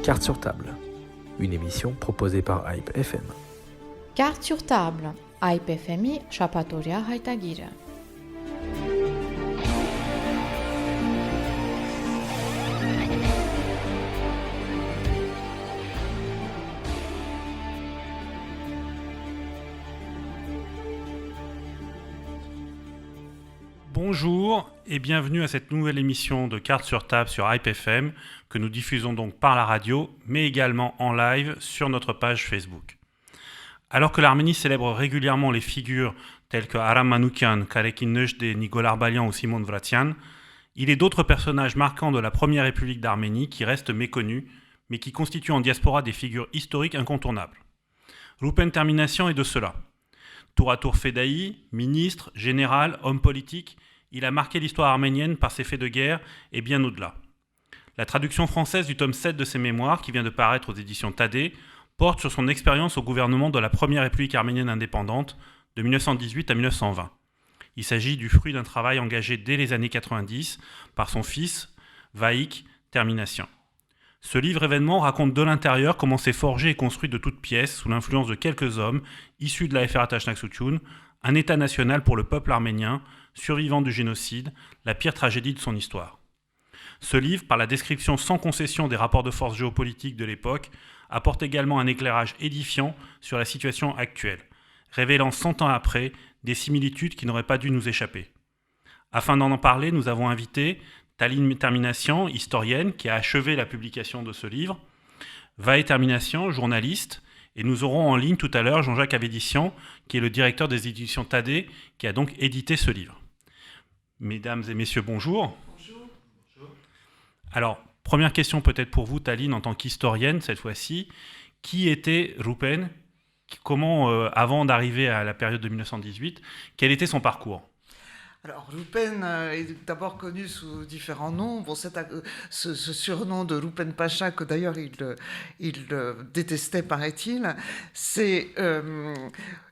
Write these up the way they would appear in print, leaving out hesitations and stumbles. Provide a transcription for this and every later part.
Cartes sur table, une émission proposée par Hype FM. Cartes sur table, Hype FM-ի շաբաթօրյա հայտագիրը։ Bonjour et bienvenue à cette nouvelle émission de Cartes sur table sur Hype FM que nous diffusons donc par la radio mais également en live sur notre page Facebook. Alors que l'Arménie célèbre régulièrement les figures telles que Aram Manoukian, Karekin Nejde, Nigol Arbalian ou Simon Vratian, il est d'autres personnages marquants de la Première République d'Arménie qui restent méconnus mais qui constituent en diaspora des figures historiques incontournables. Roupen Termination est de cela. Tour à tour fédaï, ministre, général, homme politique, il a marqué l'histoire arménienne par ses faits de guerre et bien au-delà. La traduction française du tome 7 de ses mémoires, qui vient de paraître aux éditions Thaddée, porte sur son expérience au gouvernement de la Première République arménienne indépendante de 1918 à 1920. Il s'agit du fruit d'un travail engagé dès les années 90 par son fils, Vaïk Termination. Ce livre-événement raconte de l'intérieur comment s'est forgé et construit de toutes pièces, sous l'influence de quelques hommes, issus de la FRA Tashnaksutyun, un État national pour le peuple arménien, survivant du génocide, la pire tragédie de son histoire. Ce livre, par la description sans concession des rapports de force géopolitiques de l'époque, apporte également un éclairage édifiant sur la situation actuelle, révélant 100 ans après des similitudes qui n'auraient pas dû nous échapper. Afin d'en parler, nous avons invité Taline Termination, historienne, qui a achevé la publication de ce livre, Vaïk Termination, journaliste, et nous aurons en ligne tout à l'heure Jean-Jacques Avédician, qui est le directeur des éditions Thaddée, qui a donc édité ce livre. Mesdames et messieurs, bonjour. Bonjour. Alors, première question peut-être pour vous, Taline, en tant qu'historienne cette fois-ci. Qui était Roupen ? Comment, avant d'arriver à la période de 1918, quel était son parcours ? Alors, Roupen est d'abord connu sous différents noms. Bon, ce surnom de Roupen Pacha, que d'ailleurs il détestait, paraît-il,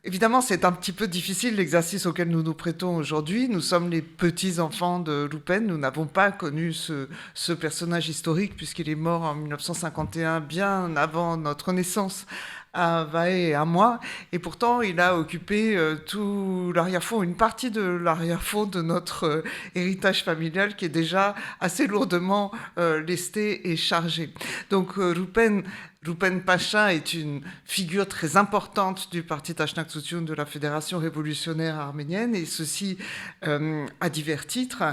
évidemment, c'est un petit peu difficile l'exercice auquel nous nous prêtons aujourd'hui. Nous sommes les petits-enfants de Roupen. Nous n'avons pas connu ce personnage historique, puisqu'il est mort en 1951, bien avant notre naissance, à Vaé et à moi, et pourtant il a occupé tout l'arrière-fond, une partie de l'arrière-fond de notre héritage familial qui est déjà assez lourdement lesté et chargé. Donc Roupen Pacha est une figure très importante du parti Tashnaksutyun de la Fédération révolutionnaire arménienne, et ceci à divers titres.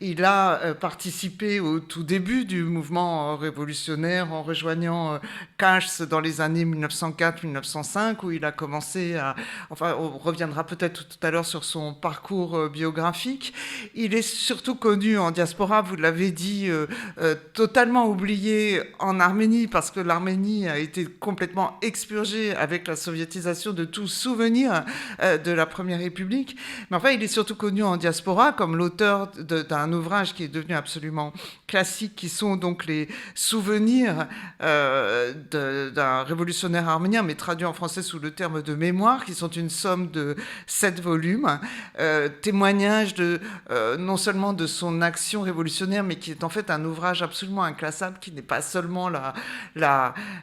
Il a participé au tout début du mouvement révolutionnaire en rejoignant Kars dans les années 1904-1905, où il a commencé à... Enfin, on reviendra peut-être tout à l'heure sur son parcours biographique. Il est surtout connu en diaspora, vous l'avez dit, totalement oublié en Arménie, parce que l'Arménie a été complètement expurgée avec la soviétisation de tout souvenir de la Première République. Mais enfin, il est surtout connu en diaspora comme l'auteur d'un ouvrage qui est devenu absolument classique, qui sont donc les souvenirs d'un révolutionnaire arménien, mais traduit en français sous le terme de mémoire, qui sont une somme de 7 volumes, témoignage non seulement de son action révolutionnaire, mais qui est en fait un ouvrage absolument inclassable, qui n'est pas seulement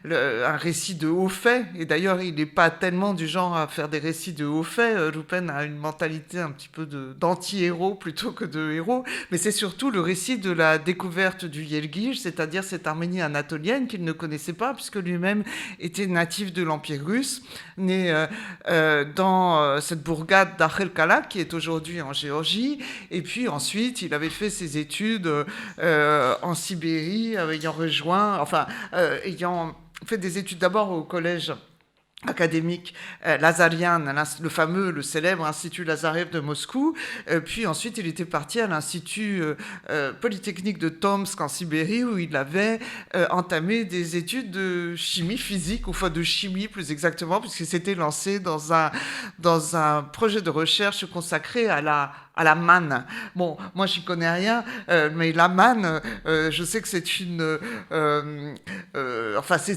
un récit de hauts faits, et d'ailleurs il n'est pas tellement du genre à faire des récits de hauts faits. Roupen a une mentalité un petit peu d'anti-héros plutôt que de héros, mais c'est surtout le récit de la découverte du Yelgish, c'est-à-dire cette Arménie anatolienne qu'il ne connaissait pas, puisque lui-même était natif de l'Empire russe, né dans cette bourgade d'Akhelkala, qui est aujourd'hui en Géorgie, et puis ensuite il avait fait ses études en Sibérie, ayant fait des études d'abord au collège académique Lazarian, le célèbre Institut Lazarev de Moscou, puis ensuite il était parti à l'Institut Polytechnique de Tomsk en Sibérie, où il avait entamé des études de chimie physique, enfin de chimie plus exactement, puisqu'il s'était lancé dans un projet de recherche consacré à la manne. Bon, moi j'y connais rien, mais la manne, je sais que c'est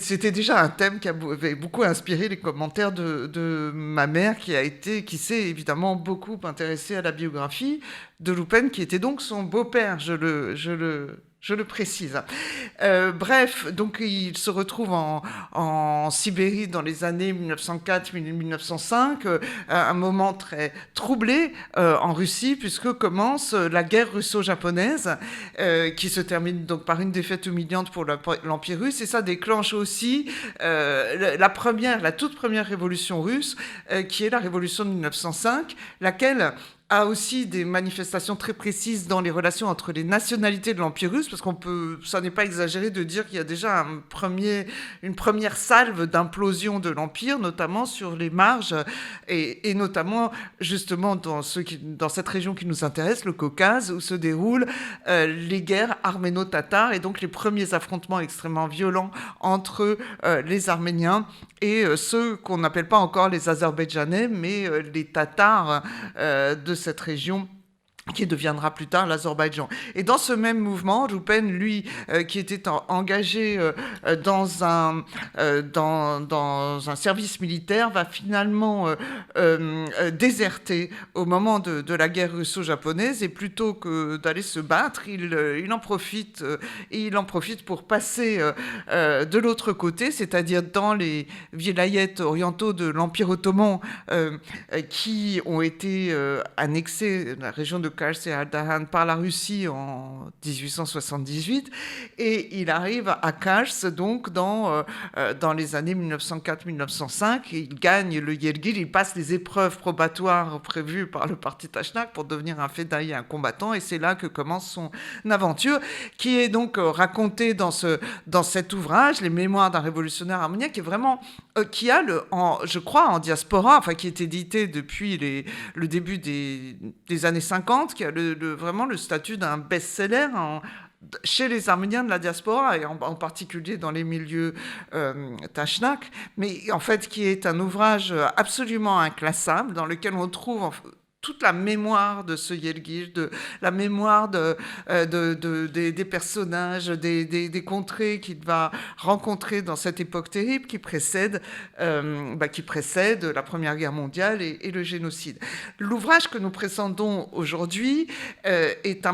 c'était déjà un thème qui avait beaucoup inspiré les commentaires de ma mère, qui s'est évidemment beaucoup intéressée à la biographie de Roupen, qui était donc son beau-père, je le Je le précise. Bref, donc il se retrouve en Sibérie dans les années 1904-1905, un moment très troublé en Russie, puisque commence la guerre russo-japonaise, qui se termine donc par une défaite humiliante pour l'Empire russe, et ça déclenche aussi la toute première révolution russe, qui est la révolution de 1905, laquelle a aussi des manifestations très précises dans les relations entre les nationalités de l'Empire russe, parce ça n'est pas exagéré de dire qu'il y a déjà une première salve d'implosion de l'Empire, notamment sur les marges, et notamment justement dans cette région qui nous intéresse, le Caucase, où se déroulent les guerres arméno-tatares, et donc les premiers affrontements extrêmement violents entre les Arméniens et ceux qu'on n'appelle pas encore les Azerbaïdjanais, mais les Tatars de cette région qui deviendra plus tard l'Azerbaïdjan. Et dans ce même mouvement, Rupen, lui, qui était engagé dans un service militaire, va finalement déserter au moment de la guerre russo-japonaise, et plutôt que d'aller se battre, il en profite pour passer de l'autre côté, c'est-à-dire dans les vilayets orientaux de l'Empire ottoman qui ont été annexés, la région de Kars et Ardahan, par la Russie en 1878, et il arrive à Kars donc dans les années 1904-1905, et il gagne le Yergil, il passe les épreuves probatoires prévues par le parti Tachnak pour devenir un fédaï, un combattant, et c'est là que commence son aventure, qui est donc racontée dans cet ouvrage, Les Mémoires d'un révolutionnaire arménien, qui est vraiment qui a je crois en diaspora, enfin qui est édité depuis le début des années 50, qui a vraiment le statut d'un best-seller chez les Arméniens de la diaspora, et en particulier dans les milieux Tachnak, mais en fait qui est un ouvrage absolument inclassable, dans lequel on trouve toute la mémoire de ce Yergil, la mémoire des personnages, des contrées qu'il va rencontrer dans cette époque terrible qui précède la Première Guerre mondiale et le génocide. L'ouvrage que nous présentons aujourd'hui est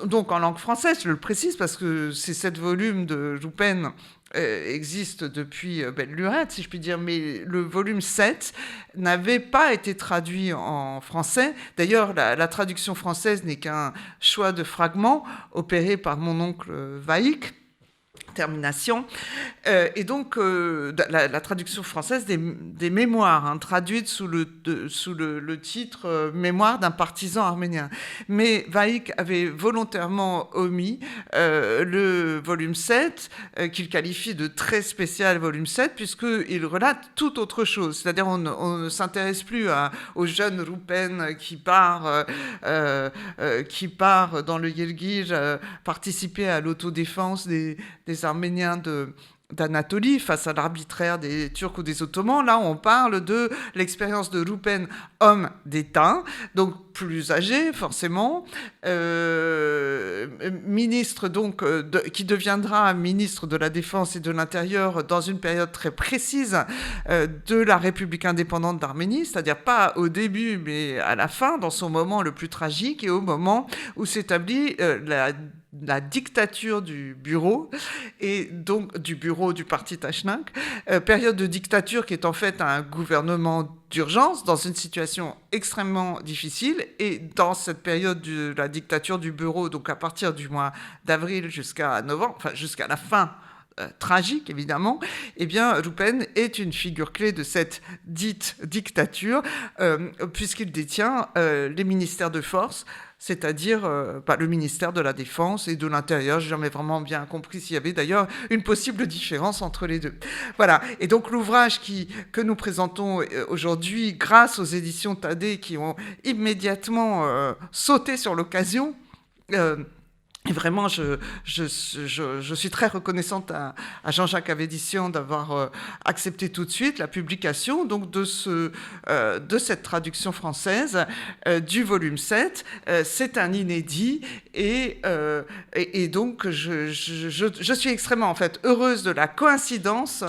donc en langue française, je le précise, parce que ces 7 volumes de Rupen existe depuis belle lurette, si je puis dire, mais le volume 7 n'avait pas été traduit en français. D'ailleurs, la traduction française n'est qu'un choix de fragments opéré par mon oncle Vaïk, termination, et donc la traduction française des mémoires, traduite sous le titre Mémoires d'un partisan arménien. Mais Vaïk avait volontairement omis le volume 7, qu'il qualifie de très spécial volume 7, puisqu'il relate tout autre chose. C'est-à-dire on ne s'intéresse plus au jeune Rupen qui part dans le Yergil participer à l'autodéfense des Arméniens d'Anatolie face à l'arbitraire des Turcs ou des Ottomans. Là, on parle de l'expérience de Rupen, homme d'État, donc plus âgé, forcément, ministre donc, qui deviendra ministre de la Défense et de l'Intérieur dans une période très précise de la République indépendante d'Arménie, c'est-à-dire pas au début, mais à la fin, dans son moment le plus tragique, et au moment où s'établit la dictature du bureau, et donc du bureau du parti Tachnak, période de dictature qui est en fait un gouvernement d'urgence dans une situation extrêmement difficile, et dans cette période de la dictature du bureau, donc à partir du mois d'avril jusqu'à novembre, enfin jusqu'à la fin tragique évidemment, eh bien Rupen est une figure clé de cette dite dictature, puisqu'il détient les ministères de force, c'est-à-dire le ministère de la Défense et de l'Intérieur. Je n'ai jamais vraiment bien compris s'il y avait d'ailleurs une possible différence entre les deux. Voilà, et donc l'ouvrage que nous présentons aujourd'hui, grâce aux éditions Thaddée qui ont immédiatement sauté sur l'occasion, et vraiment, je suis très reconnaissante à Jean-Jacques Avédician d'avoir accepté tout de suite la publication donc de cette traduction française du volume 7. C'est un inédit, et donc je suis extrêmement en fait heureuse de la coïncidence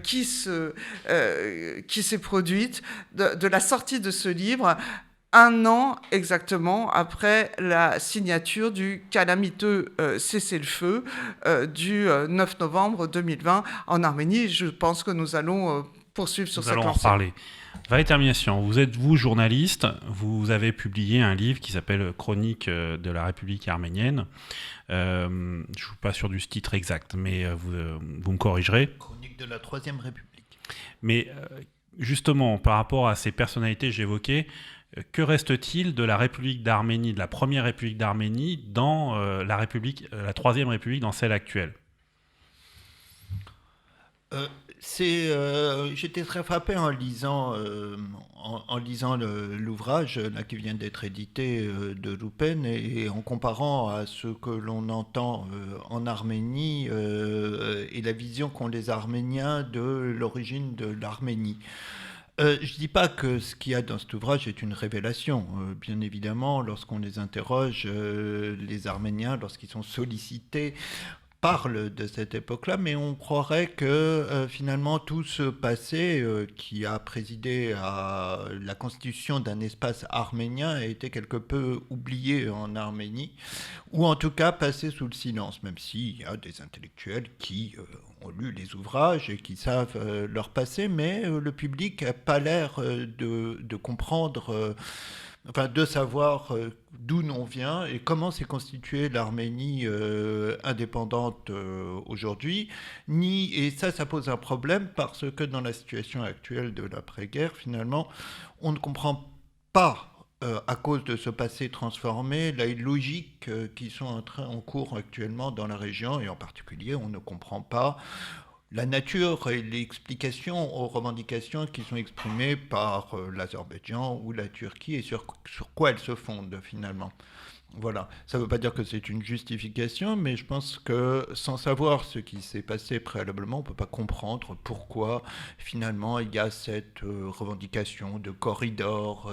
qui s'est produite de la sortie de ce livre un an exactement après la signature du calamiteux cessez-le-feu du 9 novembre 2020 en Arménie. Je pense que nous allons poursuivre sur cette lancée. Nous allons en reparler. Termination. Vous êtes, vous, journaliste. Vous avez publié un livre qui s'appelle Chronique de la République arménienne. Je ne suis pas sûr du titre exact, mais vous me corrigerez. Chronique de la Troisième République. Mais justement, par rapport à ces personnalités que j'évoquais, que reste-t-il de la République d'Arménie, de la première République d'Arménie, dans la Troisième République, dans celle actuelle ? J'étais très frappé en lisant l'ouvrage là, qui vient d'être édité de Roupen et en comparant à ce que l'on entend en Arménie et la vision qu'ont les Arméniens de l'origine de l'Arménie. Je ne dis pas que ce qu'il y a dans cet ouvrage est une révélation. Bien évidemment, lorsqu'on les interroge, les Arméniens, lorsqu'ils sont sollicités, parlent de cette époque-là, mais on croirait que finalement tout ce passé qui a présidé à la constitution d'un espace arménien a été quelque peu oublié en Arménie, ou en tout cas passé sous le silence, même s'il y a des intellectuels qui ont lu les ouvrages et qui savent leur passé, mais le public n'a pas l'air de comprendre... de savoir d'où l'on vient et comment s'est constituée l'Arménie indépendante aujourd'hui. Et ça pose un problème parce que dans la situation actuelle de l'après-guerre, finalement, on ne comprend pas, à cause de ce passé transformé, les logiques qui sont en cours actuellement dans la région, et en particulier, on ne comprend pas la nature et l'explication aux revendications qui sont exprimées par l'Azerbaïdjan ou la Turquie et sur quoi elles se fondent finalement. Voilà, ça ne veut pas dire que c'est une justification, mais je pense que sans savoir ce qui s'est passé préalablement, on ne peut pas comprendre pourquoi finalement il y a cette revendication de corridor,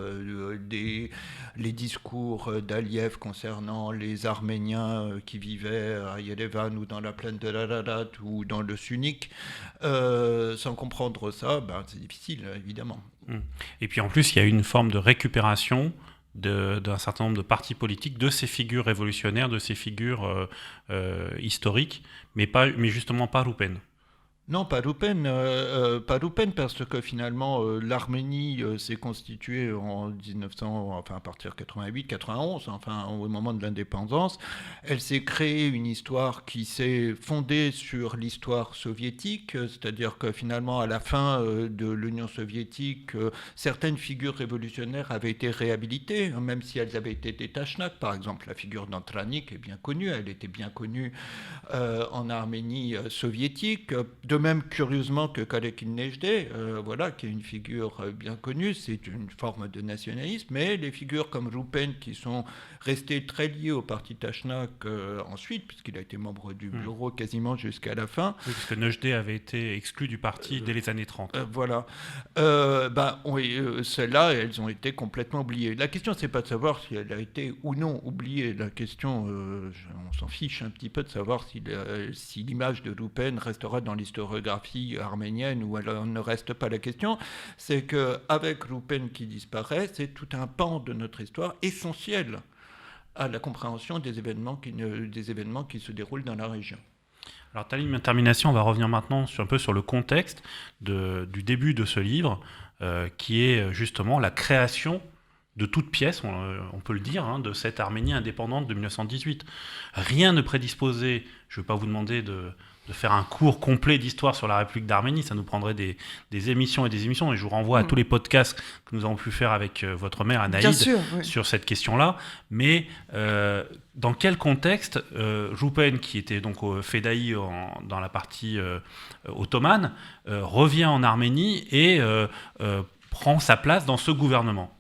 les discours d'Aliyev concernant les Arméniens qui vivaient à Yerevan ou dans la plaine de l'Ararat ou dans le Sunnik. Sans comprendre ça, c'est difficile évidemment. Et puis en plus, il y a une forme de récupération d'un certain nombre de partis politiques, de ces figures révolutionnaires, de ces figures historiques, mais justement pas Roupen. Non, pas Roupen parce que finalement l'Arménie s'est constituée en 1900, à partir de 88, 91, au moment de l'indépendance. Elle s'est créée une histoire qui s'est fondée sur l'histoire soviétique, c'est-à-dire que finalement à la fin de l'Union soviétique, certaines figures révolutionnaires avaient été réhabilitées, même si elles avaient été des tachnak. Par exemple, la figure d'Antranik est bien connue, elle était bien connue en Arménie soviétique. De même, curieusement, que Kalekin Nejde, qui est une figure bien connue, c'est une forme de nationalisme, mais les figures comme Roupen, qui sont restées très liées au parti Tachnak ensuite, puisqu'il a été membre du bureau quasiment jusqu'à la fin. Oui, parce que Nejde avait été exclu du parti dès les années 30. Celles-là, elles ont été complètement oubliées. La question, c'est pas de savoir si elle a été ou non oubliée. La question, on s'en fiche un petit peu de savoir si l'image de Roupen restera dans l'historiographie arménienne ou elle ne reste pas. La question, c'est qu'avec Roupen qui disparaît, c'est tout un pan de notre histoire essentiel à la compréhension des événements qui se déroulent dans la région. Alors, Talim Termination, on va revenir maintenant un peu sur le contexte du début de ce livre, qui est justement la création de toute pièce, on peut le dire, de cette Arménie indépendante de 1918. Rien ne prédisposait, je ne vais pas vous demander de faire un cours complet d'histoire sur la République d'Arménie, ça nous prendrait des émissions et des émissions, et je vous renvoie à tous les podcasts que nous avons pu faire avec votre mère Anaïd sur cette question-là. Mais dans quel contexte Roupen, qui était donc au Fédaï dans la partie ottomane, revient en Arménie et prend sa place dans ce gouvernement ?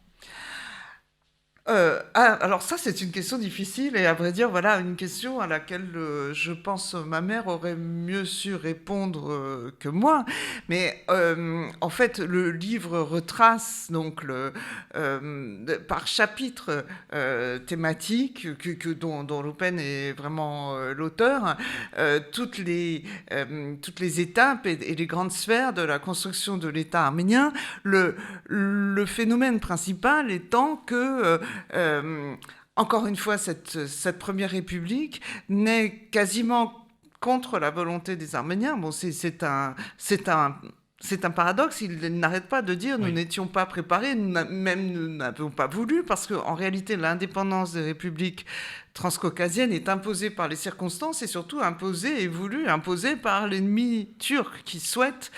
alors ça, c'est une question difficile et à vrai dire, voilà, une question à laquelle je pense ma mère aurait mieux su répondre que moi. Mais en fait, le livre retrace donc par chapitre thématique dont Roupen est vraiment l'auteur, toutes les étapes et les grandes sphères de la construction de l'État arménien. Le phénomène principal étant que, encore une fois, cette première république naît quasiment contre la volonté des Arméniens. Bon, c'est un paradoxe, il n'arrête pas de dire nous n'étions pas préparés, nous n'avions pas voulu, parce qu'en réalité, l'indépendance des républiques transcaucasienne est imposée par les circonstances et surtout imposée par l'ennemi turc qui souhaite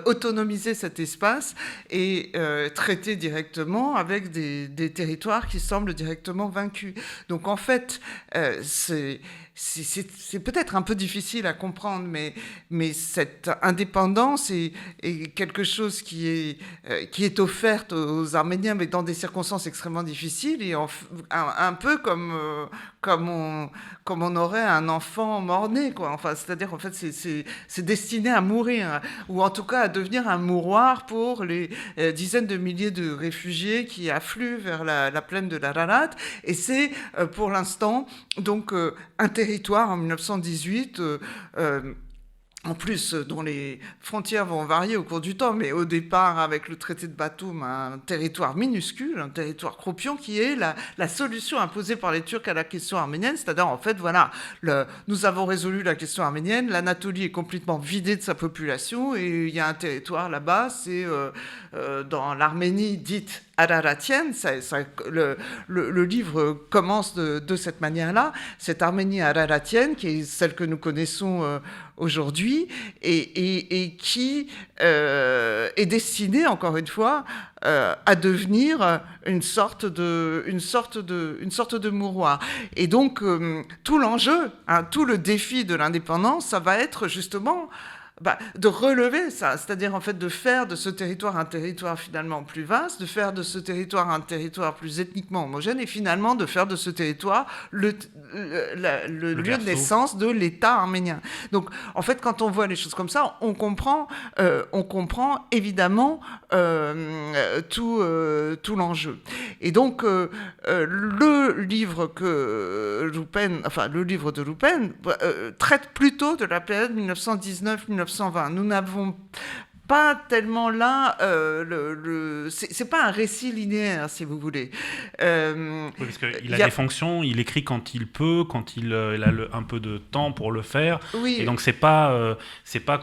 autonomiser cet espace et traiter directement avec des territoires qui semblent directement vaincus. Donc en fait, c'est peut-être un peu difficile à comprendre, mais cette indépendance est quelque chose qui est offerte aux Arméniens, mais dans des circonstances extrêmement difficiles, et un peu comme on aurait un enfant mort-né, quoi. Enfin, c'est-à-dire, en fait, c'est destiné à mourir, ou en tout cas à devenir un mouroir pour les dizaines de milliers de réfugiés qui affluent vers la plaine de l'Ararat. Et c'est, pour l'instant, donc un territoire en 1918... en plus, dont les frontières vont varier au cours du temps, mais au départ, avec le traité de Batum, un territoire minuscule, un territoire croupion, qui est la solution imposée par les Turcs à la question arménienne. C'est-à-dire, en fait, voilà, nous avons résolu la question arménienne, l'Anatolie est complètement vidée de sa population, et il y a un territoire là-bas, c'est dans l'Arménie dite araratienne. Le livre commence de cette manière-là, cette Arménie araratienne, qui est celle que nous connaissons aujourd'hui, et qui est destinée, encore une fois, à devenir une sorte de mouroir. Et donc, tout l'enjeu, tout le défi de l'indépendance, ça va être justement de relever ça, c'est-à-dire en fait de faire de ce territoire un territoire finalement plus vaste, de faire de ce territoire un territoire plus ethniquement homogène, et finalement de faire de ce territoire le lieu de naissance de l'État arménien. Donc en fait, quand on voit les choses comme ça, on comprend évidemment tout l'enjeu. Et donc le livre de Roupen traite plutôt de la période 1919-1920. Nous n'avons pas tellement là, c'est pas un récit linéaire, si vous voulez. Oui, parce qu'il a des fonctions, il écrit quand il peut, quand il a un peu de temps pour le faire. Oui. Et donc c'est pas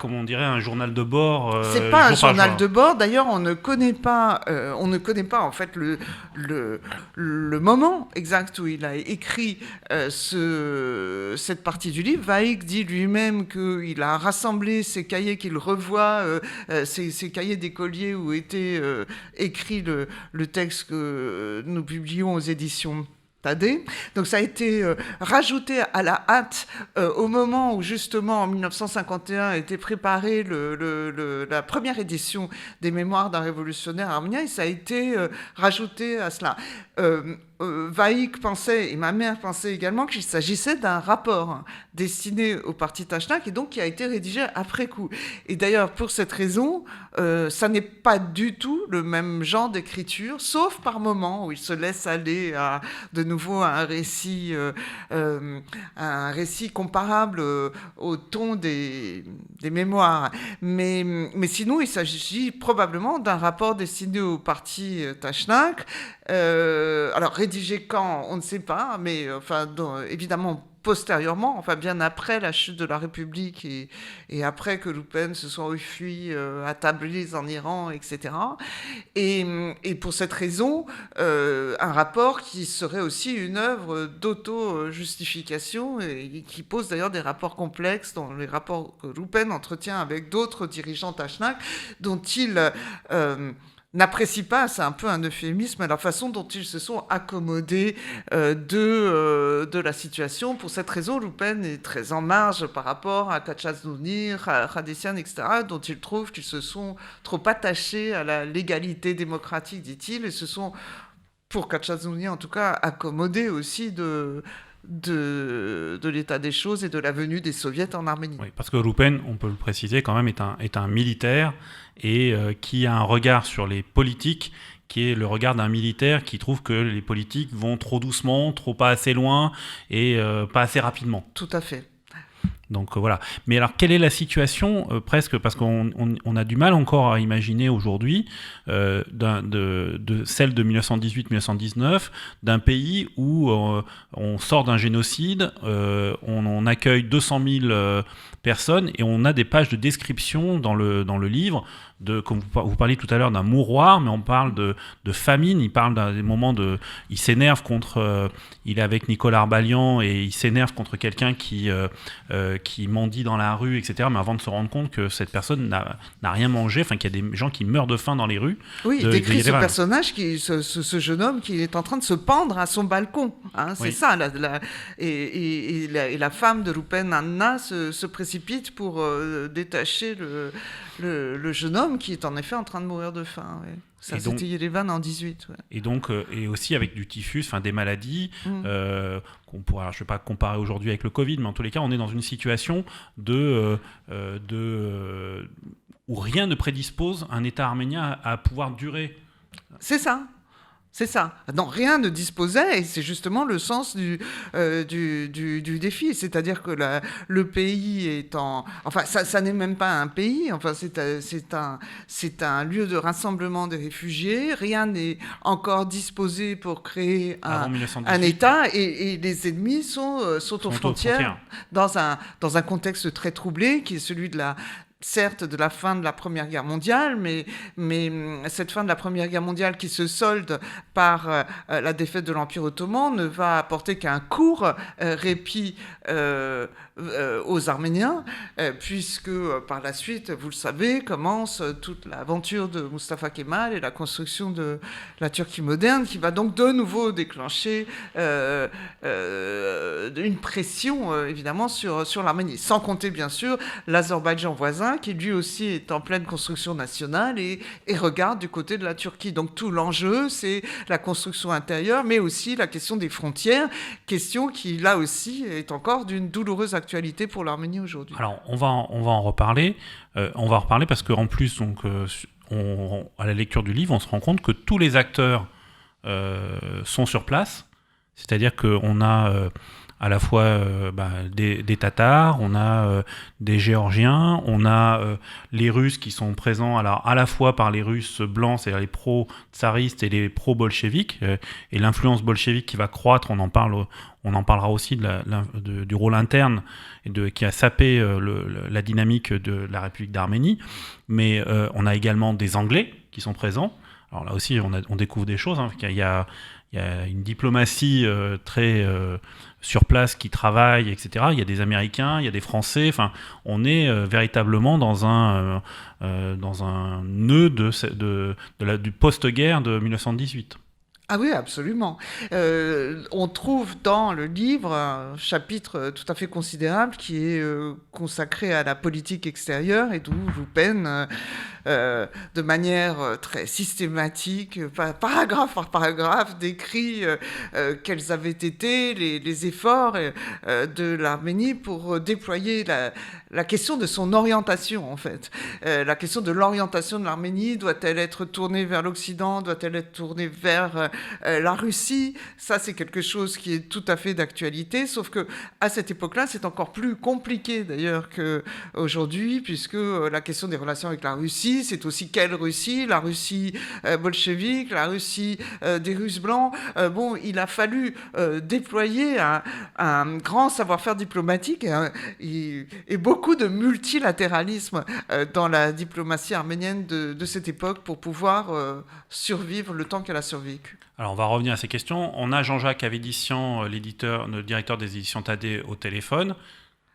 comme on dirait un journal de bord. C'est pas un journal de bord. D'ailleurs, on ne connaît pas en fait le moment exact où il a écrit cette partie du livre. Vaïk dit lui-même qu'il a rassemblé ses cahiers, qu'il revoit. Ces cahiers d'écoliers où était écrit le texte que nous publions aux éditions Thaddée. Donc ça a été rajouté à la hâte au moment où justement en 1951 était préparée la première édition des Mémoires d'un révolutionnaire arménien, et ça a été rajouté à cela. Vaïk pensait, et ma mère pensait également, qu'il s'agissait d'un rapport destiné au parti Tachnak, et donc qui a été rédigé après coup. Et d'ailleurs, pour cette raison, ça n'est pas du tout le même genre d'écriture, sauf par moments où il se laisse aller de nouveau à un récit comparable au ton des mémoires. Mais sinon, il s'agit probablement d'un rapport destiné au parti Tachnak. Alors rédigé quand, on ne sait pas, mais évidemment postérieurement, bien après la chute de la République et après que Roupen se soit enfui à Tabriz en Iran, etc. Et pour cette raison, un rapport qui serait aussi une œuvre d'auto-justification et qui pose d'ailleurs des rapports complexes dans les rapports que Roupen entretient avec d'autres dirigeants Tachnak, dont il n'apprécie pas, c'est un peu un euphémisme, la façon dont ils se sont accommodés de la situation. Pour cette raison, Roupen est très en marge par rapport à Kachaznouni, Khadessian, etc., dont il trouve qu'ils se sont trop attachés à la légalité démocratique, dit-il, et se sont pour Khatchazounia en tout cas, accommodé aussi de l'état des choses et de la venue des soviets en Arménie. Oui, parce que Roupen, on peut le préciser quand même, est un militaire et qui a un regard sur les politiques qui est le regard d'un militaire qui trouve que les politiques vont trop doucement, trop pas assez loin et pas assez rapidement. Tout à fait. Donc voilà. Mais alors, quelle est la situation presque, parce qu'on a du mal encore à imaginer aujourd'hui de celle de 1918-1919, d'un pays où on sort d'un génocide, on accueille 200 000 personnes et on a des pages de description dans le livre. Comme vous parliez tout à l'heure d'un mouroir, mais on parle de famine, il parle d'un moment il s'énerve contre, il est avec Nicolas Arbalian et il s'énerve contre quelqu'un qui mendie dans la rue, etc. Mais avant de se rendre compte que cette personne n'a rien mangé, enfin qu'il y a des gens qui meurent de faim dans les rues. Oui, il décrit ce personnage, ce jeune homme qui est en train de se pendre à son balcon. Hein, c'est ça. Et la femme de Roupen, Anna, se précipite pour détacher le jeune homme qui est en effet en train de mourir de faim. Ouais. Ça, c'était Yerevan en 18. Ouais. Et donc, et aussi avec du typhus, enfin des maladies qu'on pourra, alors je ne vais pas comparer aujourd'hui avec le Covid, mais en tous les cas, on est dans une situation où rien ne prédispose un État arménien à pouvoir durer. C'est ça. C'est ça. Non, rien ne disposait, et c'est justement le sens du défi. C'est-à-dire que le pays est en... Enfin, ça n'est même pas un pays. Enfin, c'est un lieu de rassemblement des réfugiés. Rien n'est encore disposé pour créer un État, et les ennemis sont aux frontières. Dans un contexte très troublé, qui est celui certes de la fin de la Première Guerre mondiale, mais cette fin de la Première Guerre mondiale qui se solde par la défaite de l'Empire ottoman ne va apporter qu'un court répit aux Arméniens, puisque par la suite, vous le savez, commence toute l'aventure de Mustafa Kemal et la construction de la Turquie moderne, qui va donc de nouveau déclencher une pression, évidemment, sur l'Arménie. Sans compter, bien sûr, l'Azerbaïdjan voisin, qui lui aussi est en pleine construction nationale et regarde du côté de la Turquie. Donc tout l'enjeu, c'est la construction intérieure, mais aussi la question des frontières, question qui, là aussi, est encore d'une douloureuse actualité pour l'Arménie aujourd'hui. Alors, on va en reparler. On va en reparler parce qu'en plus, donc, à la lecture du livre, on se rend compte que tous les acteurs sont sur place. C'est-à-dire qu'on a... à la fois des Tatars, on a des Géorgiens, on a les Russes qui sont présents alors, à la fois par les Russes blancs, c'est-à-dire les pro-tsaristes et les pro-bolcheviques, et l'influence bolchevique qui va croître, on en parlera aussi du rôle interne qui a sapé la dynamique de la République d'Arménie, mais on a également des Anglais qui sont présents. Alors là aussi, on découvre des choses, hein, il y a une diplomatie très sur place qui travaille, etc. Il y a des Américains, il y a des Français. Enfin, on est véritablement dans un nœud du post-guerre de 1918. Ah oui, absolument. On trouve dans le livre un chapitre tout à fait considérable qui est consacré à la politique extérieure et d'où Roupen, de manière très systématique, paragraphe par paragraphe, décrit quels avaient été les efforts de l'Arménie pour déployer la question de son orientation, en fait. La question de l'orientation de l'Arménie, doit-elle être tournée vers l'Occident, doit-elle être tournée vers la Russie? Ça, c'est quelque chose qui est tout à fait d'actualité, sauf que à cette époque-là, c'est encore plus compliqué d'ailleurs qu'aujourd'hui, puisque la question des relations avec la Russie, c'est aussi quelle Russie? La Russie bolchevique, la Russie des Russes blancs. Il a fallu déployer un grand savoir-faire diplomatique et beaucoup de multilatéralisme dans la diplomatie arménienne de cette époque pour pouvoir survivre le temps qu'elle a survécu. Alors, on va revenir à ces questions. On a Jean-Jacques Avédician, le directeur des éditions Thaddée, au téléphone.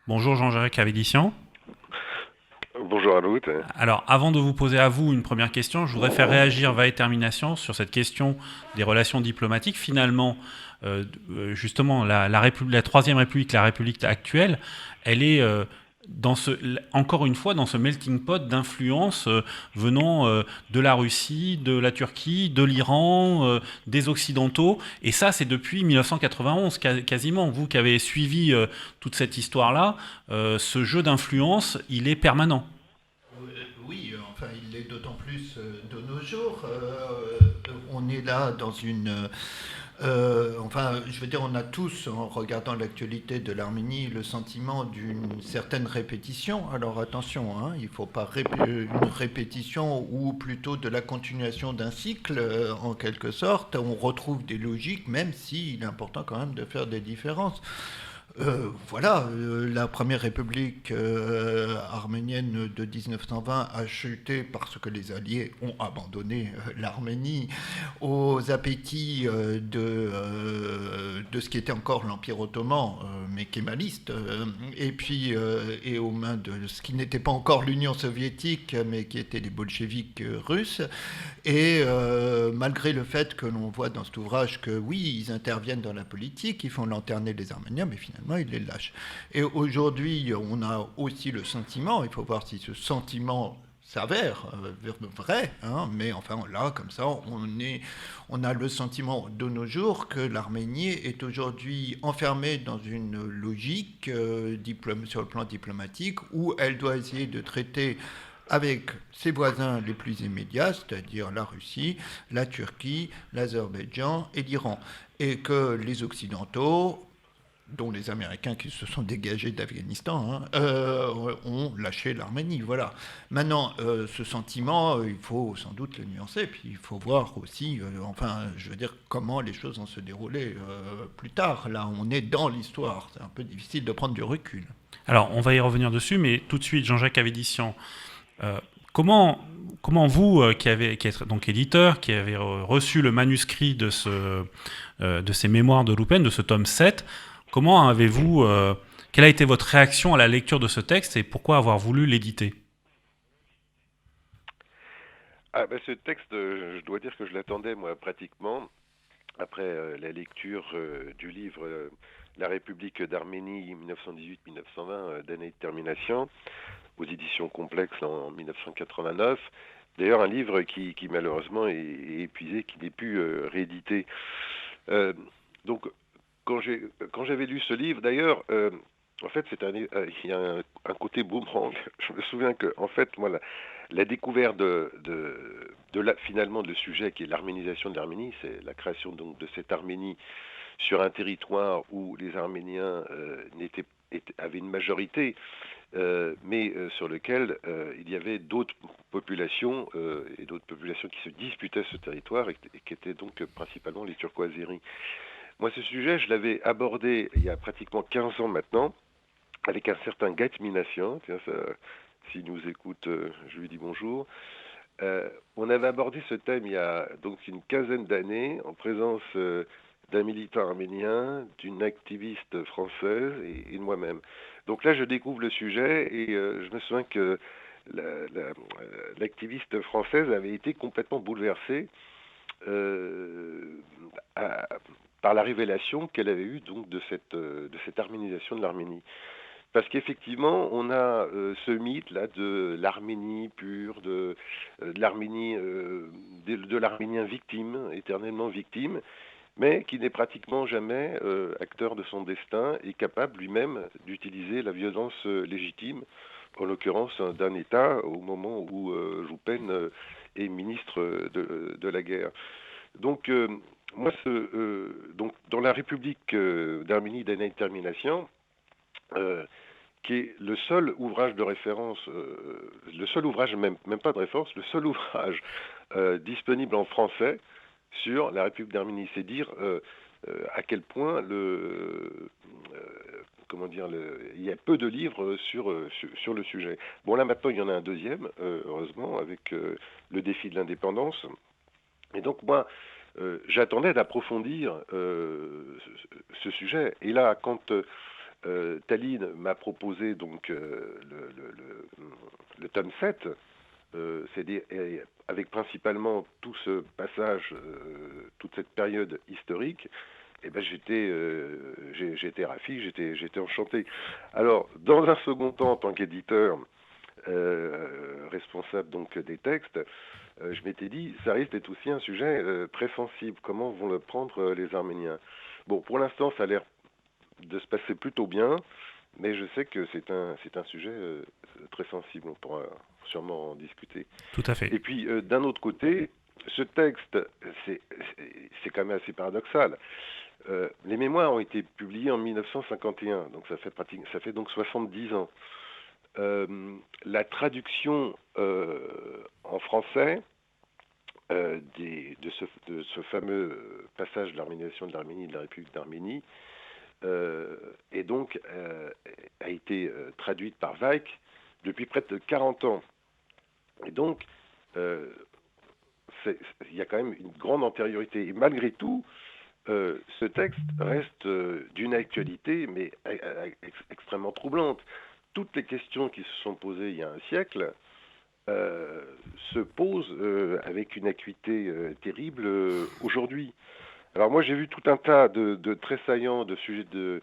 Bonjour Jean-Jacques Avédician. Bonjour à vous. Alors, avant de vous poser à vous une première question, je voudrais faire réagir Vae Termination sur cette question des relations diplomatiques. Finalement, justement, la Troisième République, la République actuelle, elle est encore une fois, dans ce melting pot d'influences venant de la Russie, de la Turquie, de l'Iran, des Occidentaux. Et ça, c'est depuis 1991, quasiment. Vous qui avez suivi toute cette histoire-là, ce jeu d'influence, il est permanent. Oui, enfin, il est d'autant plus de nos jours. On est là dans une... enfin, je veux dire, on a tous, en regardant l'actualité de l'Arménie, le sentiment d'une certaine répétition. Alors attention, hein, il ne faut pas une répétition ou plutôt de la continuation d'un cycle, en quelque sorte. On retrouve des logiques, même s'il est important quand même de faire des différences. Voilà, la première république arménienne de 1920 a chuté parce que les Alliés ont abandonné l'Arménie aux appétits de ce qui était encore l'Empire ottoman, mais kémaliste, et puis et aux mains de ce qui n'était pas encore l'Union soviétique, mais qui étaient les bolcheviks russes. Et malgré le fait que l'on voit dans cet ouvrage que oui, ils interviennent dans la politique, ils font lanterner les Arméniens, mais finalement ils les lâchent. Et aujourd'hui, on a aussi le sentiment, il faut voir si ce sentiment s'avère vrai, hein, mais enfin là, comme ça, on a le sentiment de nos jours que l'Arménie est aujourd'hui enfermée dans une logique sur le plan diplomatique où elle doit essayer de traiter avec ses voisins les plus immédiats, c'est-à-dire la Russie, la Turquie, l'Azerbaïdjan et l'Iran. Et que les Occidentaux, dont les Américains qui se sont dégagés d'Afghanistan, ont lâché l'Arménie. Voilà. Maintenant, ce sentiment, il faut sans doute le nuancer, puis il faut voir aussi, je veux dire, comment les choses vont se dérouler plus tard. Là, on est dans l'histoire. C'est un peu difficile de prendre du recul. Alors, on va y revenir dessus, mais tout de suite, Jean-Jacques Avédician, comment vous, qui êtes donc éditeur, qui avez reçu le manuscrit de ces mémoires de Loupen, de ce tome 7, comment avez-vous, quelle a été votre réaction à la lecture de ce texte et pourquoi avoir voulu l'éditer ? Ce texte, je dois dire que je l'attendais, moi, pratiquement, après la lecture du livre La République d'Arménie 1918-1920 d'année de termination, aux éditions Complexes en 1989. D'ailleurs, un livre qui malheureusement est épuisé, qui n'est plus réédité. Donc, quand j'avais lu ce livre, d'ailleurs, en fait, il y a un côté boomerang. Je me souviens que, en fait, moi, la découverte finalement de le sujet qui est l'arménisation de l'Arménie, c'est la création donc de cette Arménie sur un territoire où les Arméniens avaient une majorité, mais sur lequel il y avait d'autres populations et d'autres populations qui se disputaient ce territoire et qui étaient donc principalement les Turco-Azéris. Moi, ce sujet, je l'avais abordé il y a pratiquement 15 ans maintenant, avec un certain Gaët Minassian. Tiens, s'il nous écoute, je lui dis bonjour. On avait abordé ce thème il y a donc une quinzaine d'années, en présence d'un militant arménien, d'une activiste française et de moi-même. Donc là, je découvre le sujet et je me souviens que l'activiste française avait été complètement bouleversée par la révélation qu'elle avait eue donc de cette arménisation de l'Arménie. Parce qu'effectivement, on a ce mythe-là de l'Arménie pure, de l'Arménie, de l'Arménien victime, éternellement victime, mais qui n'est pratiquement jamais acteur de son destin et capable lui-même d'utiliser la violence légitime, en l'occurrence d'un État, au moment où Loupen est ministre de la guerre. Donc, moi, donc, dans la République d'Arménie d'année de termination, qui est le seul ouvrage de référence, le seul ouvrage, même pas de référence, le seul ouvrage disponible en français sur la République d'Arménie. C'est dire à quel point il y a peu de livres sur le sujet. Bon, là maintenant il y en a un deuxième, heureusement, avec le défi de l'indépendance. Et donc moi, j'attendais d'approfondir ce sujet. Et là, quand Taline m'a proposé donc le tome 7, c'est-à-dire avec principalement tout ce passage, toute cette période historique, eh ben j'étais ravi, j'étais enchanté. Alors, dans un second temps, en tant qu'éditeur, responsable donc des textes, je m'étais dit, ça risque d'être aussi un sujet très sensible. Comment vont le prendre les Arméniens? Bon, pour l'instant, ça a l'air de se passer plutôt bien, mais je sais que c'est un sujet très sensible. On pourra sûrement en discuter. Tout à fait. Et puis, d'un autre côté, ce texte, c'est quand même assez paradoxal. Les mémoires ont été publiées en 1951, donc ça fait donc 70 ans. La traduction en français de ce fameux passage de l'arménisation de l'Arménie, de la République d'Arménie, et donc a été traduite par Weick depuis près de 40 ans. Et donc, il y a quand même une grande antériorité. Et malgré tout, ce texte reste d'une actualité, mais extrêmement troublante. Toutes les questions qui se sont posées il y a un siècle se posent avec une acuité terrible aujourd'hui. Alors moi j'ai vu tout un tas de très saillants de sujets de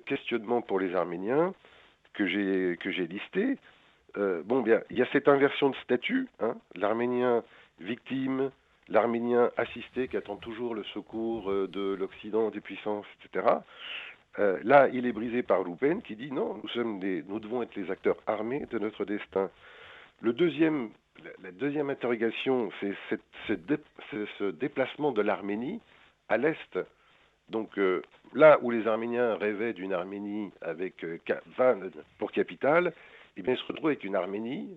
questionnement pour les Arméniens que j'ai listés. Bien, il y a cette inversion de statut, hein, l'Arménien victime, l'Arménien assisté qui attend toujours le secours de l'Occident, des puissances, etc. Là, il est brisé par Loupen qui dit non, nous devons être les acteurs armés de notre destin. La deuxième interrogation, c'est ce déplacement de l'Arménie à l'est. Donc là où les Arméniens rêvaient d'une Arménie avec Van pour capitale, eh bien, ils se retrouvent avec une Arménie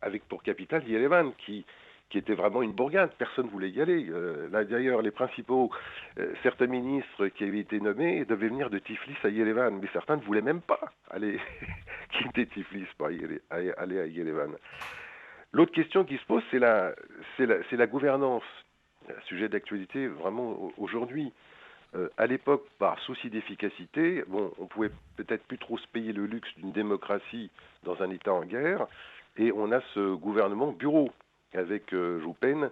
avec pour capitale Yerevan, qui était vraiment une bourgade. Personne ne voulait y aller. Là, d'ailleurs, les principaux, certains ministres qui avaient été nommés devaient venir de Tiflis à Yerevan, mais certains ne voulaient même pas aller quitter Tiflis pour aller à Yerevan. L'autre question qui se pose, c'est la gouvernance, un sujet d'actualité vraiment aujourd'hui. À l'époque, par souci d'efficacité, on pouvait peut-être plus trop se payer le luxe d'une démocratie dans un État en guerre, et on a ce gouvernement bureau avec Joupen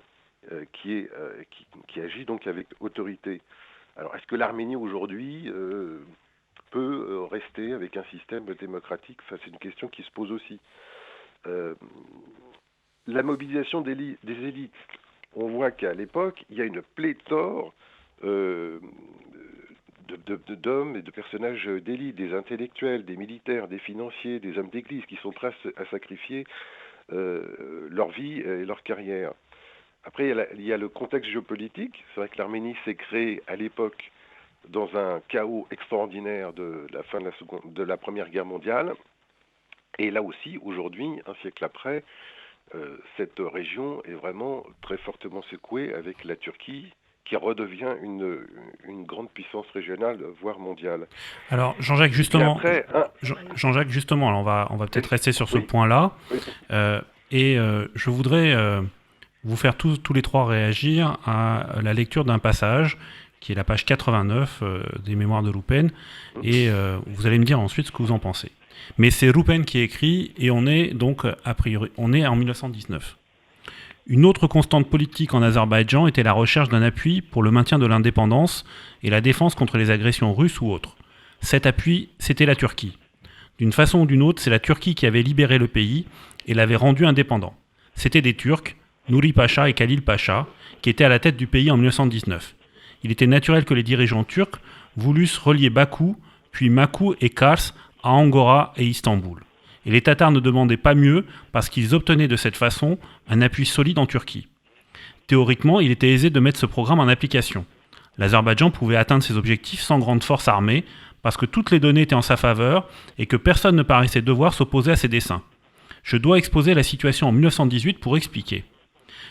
qui agit donc avec autorité. Alors, est-ce que l'Arménie aujourd'hui peut rester avec un système démocratique? Enfin, c'est une question qui se pose aussi. La mobilisation des élites. On voit qu'à l'époque, il y a une pléthore d'hommes et de personnages d'élite, des intellectuels, des militaires, des financiers, des hommes d'église qui sont prêts à sacrifier leur vie et leur carrière. Après, il y a le contexte géopolitique. C'est vrai que l'Arménie s'est créée à l'époque dans un chaos extraordinaire de la fin de la Première Guerre mondiale. Et là aussi, aujourd'hui, un siècle après, cette région est vraiment très fortement secouée avec la Turquie, qui redevient une grande puissance régionale, voire mondiale. Alors, Jean-Jacques, justement, alors on va peut-être rester sur ce point-là. Oui. Je voudrais vous faire tous les trois réagir à la lecture d'un passage, qui est la page 89 des Mémoires de Loupen, et vous allez me dire ensuite ce que vous en pensez. Mais c'est Loupen qui écrit, et on est donc, on est en 1919. Une autre constante politique en Azerbaïdjan était la recherche d'un appui pour le maintien de l'indépendance et la défense contre les agressions russes ou autres. Cet appui, c'était la Turquie. D'une façon ou d'une autre, c'est la Turquie qui avait libéré le pays et l'avait rendu indépendant. C'était des Turcs, Nouri Pacha et Khalil Pacha, qui étaient à la tête du pays en 1919. Il était naturel que les dirigeants turcs voulussent relier Bakou, puis Makou et Kars à Angora et Istanbul. Et les Tatars ne demandaient pas mieux parce qu'ils obtenaient de cette façon un appui solide en Turquie. Théoriquement, il était aisé de mettre ce programme en application. L'Azerbaïdjan pouvait atteindre ses objectifs sans grande force armée parce que toutes les données étaient en sa faveur et que personne ne paraissait devoir s'opposer à ses desseins. Je dois exposer la situation en 1918 pour expliquer.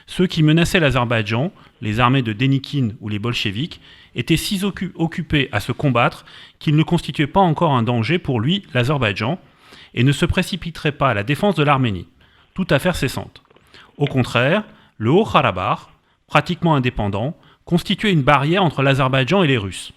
Ceux qui menaçaient l'Azerbaïdjan, les armées de Dénikine ou les bolcheviks, étaient si occupés à se combattre qu'ils ne constituaient pas encore un danger pour lui, l'Azerbaïdjan, et ne se précipiterait pas à la défense de l'Arménie, toute affaire cessante. Au contraire, le Haut-Karabakh, pratiquement indépendant, constituait une barrière entre l'Azerbaïdjan et les Russes.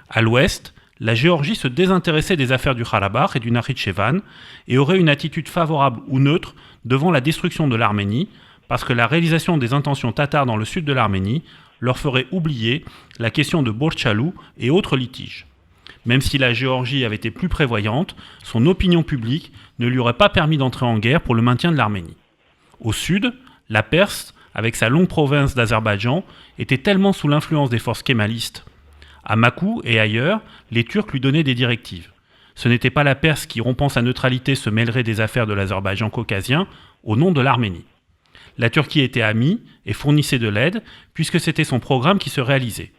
À l'ouest, la Géorgie se désintéressait des affaires du Karabakh et du Nakhitchevan et aurait une attitude favorable ou neutre devant la destruction de l'Arménie, parce que la réalisation des intentions tatares dans le sud de l'Arménie leur ferait oublier la question de Borchalu et autres litiges. Même si la Géorgie avait été plus prévoyante, son opinion publique ne lui aurait pas permis d'entrer en guerre pour le maintien de l'Arménie. Au sud, la Perse, avec sa longue province d'Azerbaïdjan, était tellement sous l'influence des forces kémalistes. À Bakou et ailleurs, les Turcs lui donnaient des directives. Ce n'était pas la Perse qui, rompant sa neutralité, se mêlerait des affaires de l'Azerbaïdjan caucasien au nom de l'Arménie. La Turquie était amie et fournissait de l'aide, puisque c'était son programme qui se réalisait.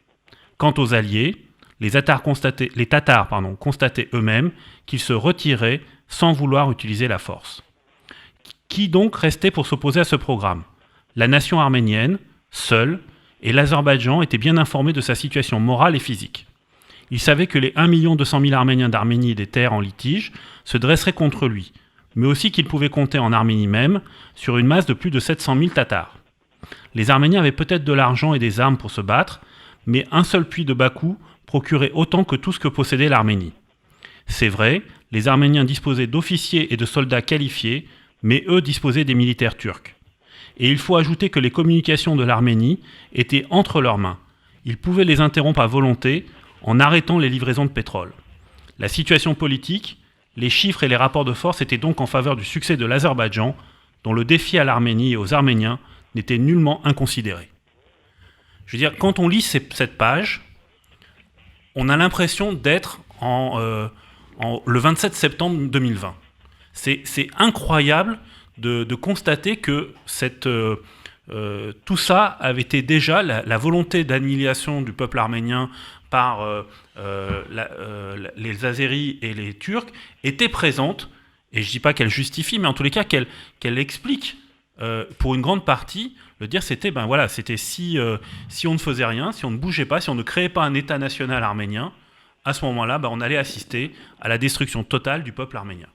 Quant aux alliés, les Tatars constataient eux-mêmes qu'ils se retiraient sans vouloir utiliser la force. Qui donc restait pour s'opposer à ce programme ? La nation arménienne, seule, et l'Azerbaïdjan était bien informé de sa situation morale et physique. Il savait que les 1 200 000 Arméniens d'Arménie et des terres en litige se dresseraient contre lui, mais aussi qu'il pouvait compter en Arménie même sur une masse de plus de 700 000 Tatars. Les Arméniens avaient peut-être de l'argent et des armes pour se battre, mais un seul puits de Bakou procurait autant que tout ce que possédait l'Arménie. C'est vrai, les Arméniens disposaient d'officiers et de soldats qualifiés, mais eux disposaient des militaires turcs. Et il faut ajouter que les communications de l'Arménie étaient entre leurs mains. Ils pouvaient les interrompre à volonté en arrêtant les livraisons de pétrole. La situation politique, les chiffres et les rapports de force étaient donc en faveur du succès de l'Azerbaïdjan, dont le défi à l'Arménie et aux Arméniens n'était nullement inconsidéré. Je veux dire, quand on lit cette page, on a l'impression d'être le 27 septembre 2020. C'est incroyable de constater que tout ça avait été déjà la volonté d'annihilation du peuple arménien par les Azéris et les Turcs était présente, et je ne dis pas qu'elle justifie, mais en tous les cas qu'elle explique pour une grande partie. Le dire, c'était si on ne faisait rien, si on ne bougeait pas, si on ne créait pas un État national arménien, à ce moment-là, on allait assister à la destruction totale du peuple arménien.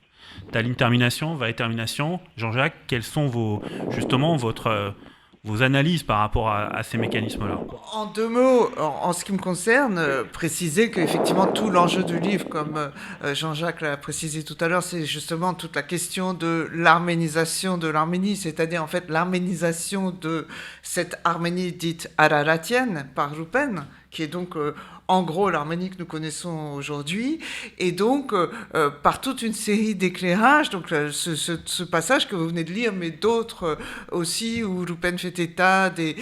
Talim termination, termination. Jean-Jacques, quelles sont vos analyses par rapport à ces mécanismes-là ? En 2 mots, en ce qui me concerne, préciser qu'effectivement tout l'enjeu du livre, comme Jean-Jacques l'a précisé tout à l'heure, c'est justement toute la question de l'arménisation de l'Arménie, c'est-à-dire en fait l'arménisation de cette Arménie dite araratienne par Rupen, qui est donc en gros l'Arménie que nous connaissons aujourd'hui, et donc par toute une série d'éclairages, donc ce passage que vous venez de lire, mais d'autres aussi, où Rupen fait état des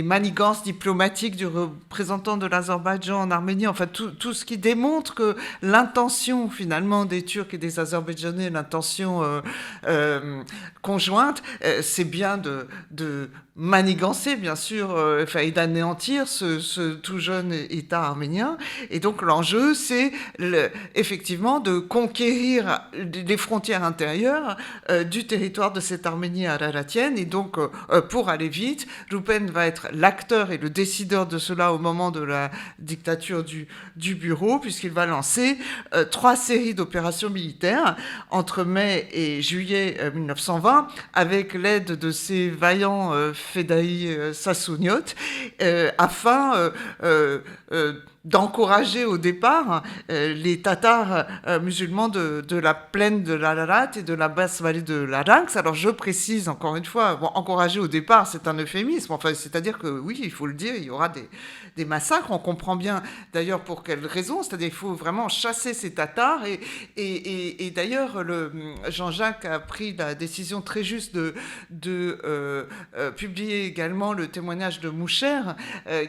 manigances diplomatiques du représentant de l'Azerbaïdjan en Arménie, enfin tout ce qui démontre que l'intention finalement des Turcs et des Azerbaïdjanais, l'intention conjointe, c'est bien de manigancer, bien sûr, et d'anéantir ce tout jeune État arménien. Et donc l'enjeu, c'est effectivement de conquérir les frontières intérieures du territoire de cette Arménie araratienne. Et donc, pour aller vite, Rupen va être l'acteur et le décideur de cela au moment de la dictature du bureau, puisqu'il va lancer 3 séries d'opérations militaires entre mai et juillet 1920, avec l'aide de ces vaillants Fedaï Sassouniot, afin d'encourager au départ les Tatars musulmans de la plaine de l'Ararat et de la basse vallée de l'Arinx. Alors je précise encore une fois, encourager au départ, c'est un euphémisme, enfin, c'est-à-dire que oui, il faut le dire, il y aura des massacres, on comprend bien d'ailleurs pour quelles raisons, c'est-à-dire qu'il faut vraiment chasser ces Tatars, et d'ailleurs Jean-Jacques a pris la décision très juste de publier également le témoignage de Moucher,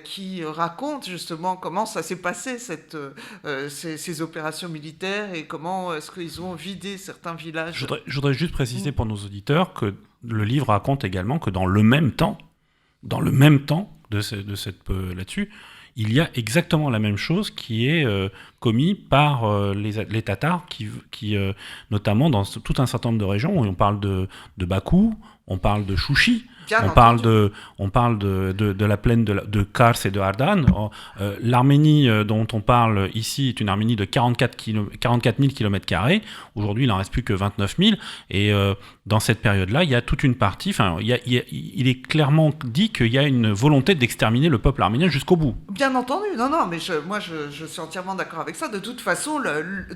qui raconte justement comment ça s'est passé, ces opérations militaires, et comment est-ce qu'ils ont vidé certains villages. Je voudrais juste préciser pour nos auditeurs que le livre raconte également que dans le même temps là-dessus, il y a exactement la même chose qui est commis par les Tatars, qui notamment dans tout un certain nombre de régions, où on parle de Bakou, on parle de Chouchi, on parle de la plaine de Kars et de Ardan. L'Arménie dont on parle ici est une Arménie de 44 000 km². Aujourd'hui, il n'en reste plus que 29 000. Et dans cette période-là, il y a toute une partie... il est clairement dit qu'il y a une volonté d'exterminer le peuple arménien jusqu'au bout. Bien entendu. Non, mais je suis entièrement d'accord avec ça. De toute façon,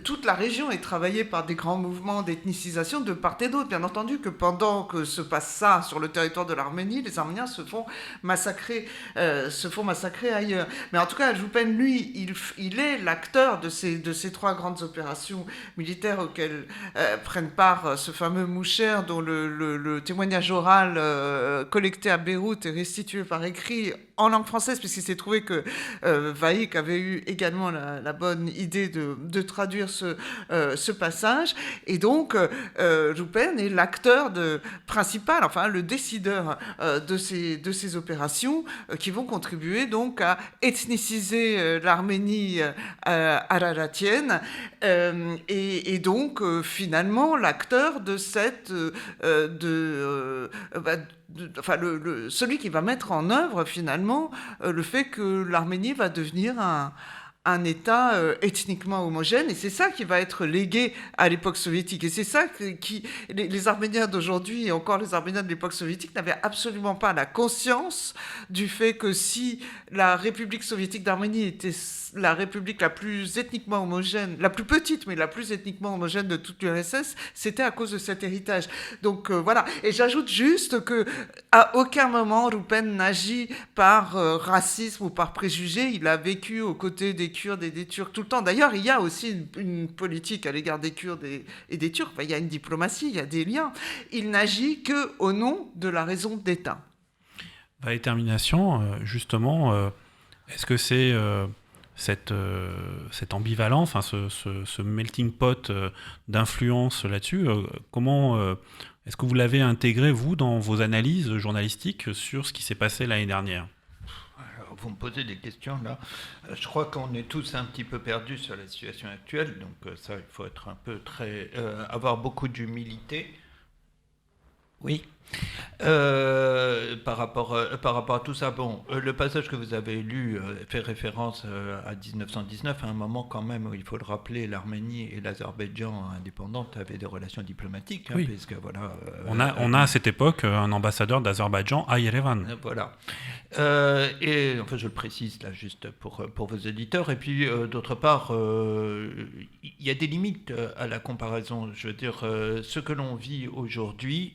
toute la région est travaillée par des grands mouvements d'ethnicisation de part et d'autre. Bien entendu que pendant que se passe ça sur le territoire de l'Arménie, l'Arménie, les Arméniens se font massacrer ailleurs. Mais en tout cas, Joupen, lui, il est l'acteur de ces 3 grandes opérations militaires auxquelles prennent part ce fameux Moucher, dont le témoignage oral collecté à Beyrouth et restitué par écrit en langue française, puisqu'il s'est trouvé que Vaïk avait eu également la bonne idée de traduire ce passage. Et donc, Joupen est l'acteur principal, enfin le décideur de ces opérations qui vont contribuer donc à ethniciser l'Arménie araratienne et donc finalement l'acteur de cette celui qui va mettre en œuvre finalement le fait que l'Arménie va devenir un État ethniquement homogène, et c'est ça qui va être légué à l'époque soviétique. Et c'est ça les Arméniens d'aujourd'hui, et encore les Arméniens de l'époque soviétique, n'avaient absolument pas la conscience du fait que si la République soviétique d'Arménie était la république la plus ethniquement homogène, la plus petite, mais la plus ethniquement homogène de toute l'URSS, c'était à cause de cet héritage. Donc voilà. Et j'ajoute juste que à aucun moment Joupen n'agit par racisme ou par préjugé. Il a vécu aux côtés des Kurdes et des Turcs tout le temps. D'ailleurs, il y a aussi une politique à l'égard des Kurdes et des Turcs. Enfin, il y a une diplomatie, il y a des liens. Il n'agit qu'au nom de la raison d'État. Et termination, justement, est-ce que c'est cette ambivalence, ce melting pot d'influence là-dessus, comment est-ce que vous l'avez intégré, vous, dans vos analyses journalistiques sur ce qui s'est passé l'année dernière ? Alors, vous me posez des questions là. Je crois qu'on est tous un petit peu perdus sur la situation actuelle, donc ça, il faut être un peu avoir beaucoup d'humilité. Oui. Par rapport à tout ça, le passage que vous avez lu fait référence à 1919, à un moment quand même où il faut le rappeler, l'Arménie et l'Azerbaïdjan indépendantes avaient des relations diplomatiques, oui. Puisque voilà. On a à cette époque un ambassadeur d'Azerbaïdjan à Yerevan. Voilà. Et enfin, je le précise là juste pour vos éditeurs. Et puis d'autre part, il y a des limites à la comparaison. Je veux dire, ce que l'on vit aujourd'hui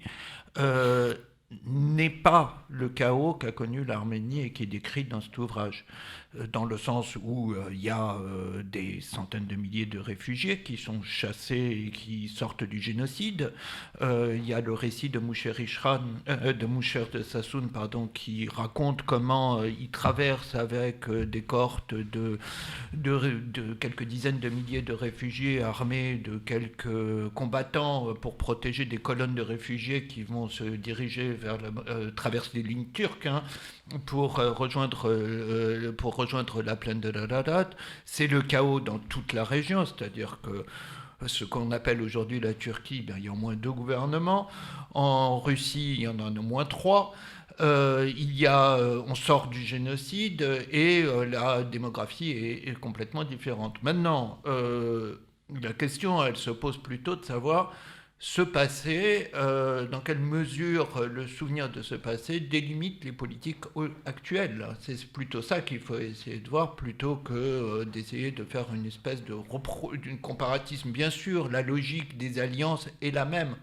n'est pas le chaos qu'a connu l'Arménie et qui est décrit dans cet ouvrage, dans le sens où il y a des centaines de milliers de réfugiés qui sont chassés et qui sortent du génocide. Il y a le récit de Moucher de Sassoun, qui raconte comment il traverse avec des cohortes de quelques dizaines de milliers de réfugiés armés de quelques combattants pour protéger des colonnes de réfugiés qui vont se diriger vers traverser les lignes turques pour rejoindre la plaine de l'Ararat. C'est le chaos dans toute la région, c'est-à-dire que ce qu'on appelle aujourd'hui la Turquie, il y a au moins 2 gouvernements. En Russie, il y en a au moins 3. On sort du génocide et la démographie est complètement différente. Maintenant, la question, elle se pose plutôt de savoir ce passé, dans quelle mesure le souvenir de ce passé délimite les politiques actuelles. C'est plutôt ça qu'il faut essayer de voir, plutôt que d'essayer de faire une espèce d'une comparatisme. Bien sûr, la logique des alliances est la même.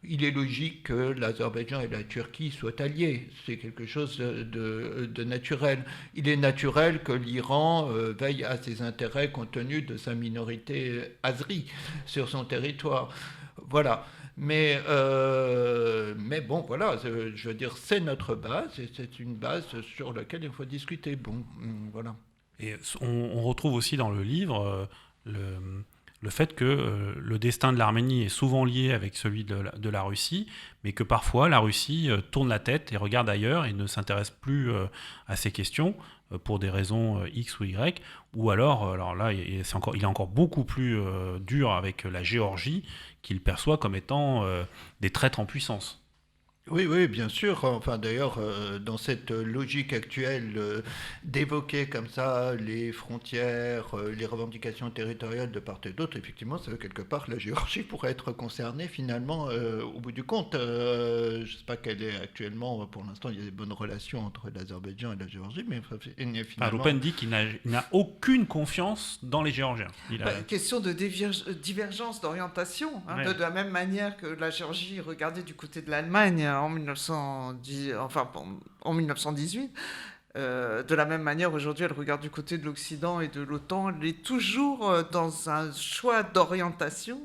Il est logique que l'Azerbaïdjan et la Turquie soient alliés. C'est quelque chose de naturel. Il est naturel que l'Iran veille à ses intérêts compte tenu de sa minorité azérie sur son territoire. Voilà. Mais bon, voilà, je veux dire, c'est notre base et c'est une base sur laquelle il faut discuter. Bon, voilà. Et on retrouve aussi dans le livre le fait que le destin de l'Arménie est souvent lié avec celui de la Russie, mais que parfois la Russie tourne la tête et regarde ailleurs et ne s'intéresse plus à ces questions pour des raisons X ou Y, ou alors là, il est encore beaucoup plus dur avec la Géorgie, qu'il perçoit comme étant des traîtres en puissance. Oui, bien sûr. Enfin, d'ailleurs, dans cette logique actuelle d'évoquer comme ça les frontières, les revendications territoriales de part et d'autre, effectivement, ça veut quelque part la Géorgie pourrait être concernée finalement au bout du compte. Je ne sais pas quelle est actuellement, pour l'instant, il y a des bonnes relations entre l'Azerbaïdjan et la Géorgie, mais finalement... Joupen dit qu'il n'a aucune confiance dans les Géorgiens. Question de divergence d'orientation, de la même manière que la Géorgie regardait du côté de l'Allemagne en 1918. De la même manière, aujourd'hui, elle regarde du côté de l'Occident et de l'OTAN. Elle est toujours dans un choix d'orientation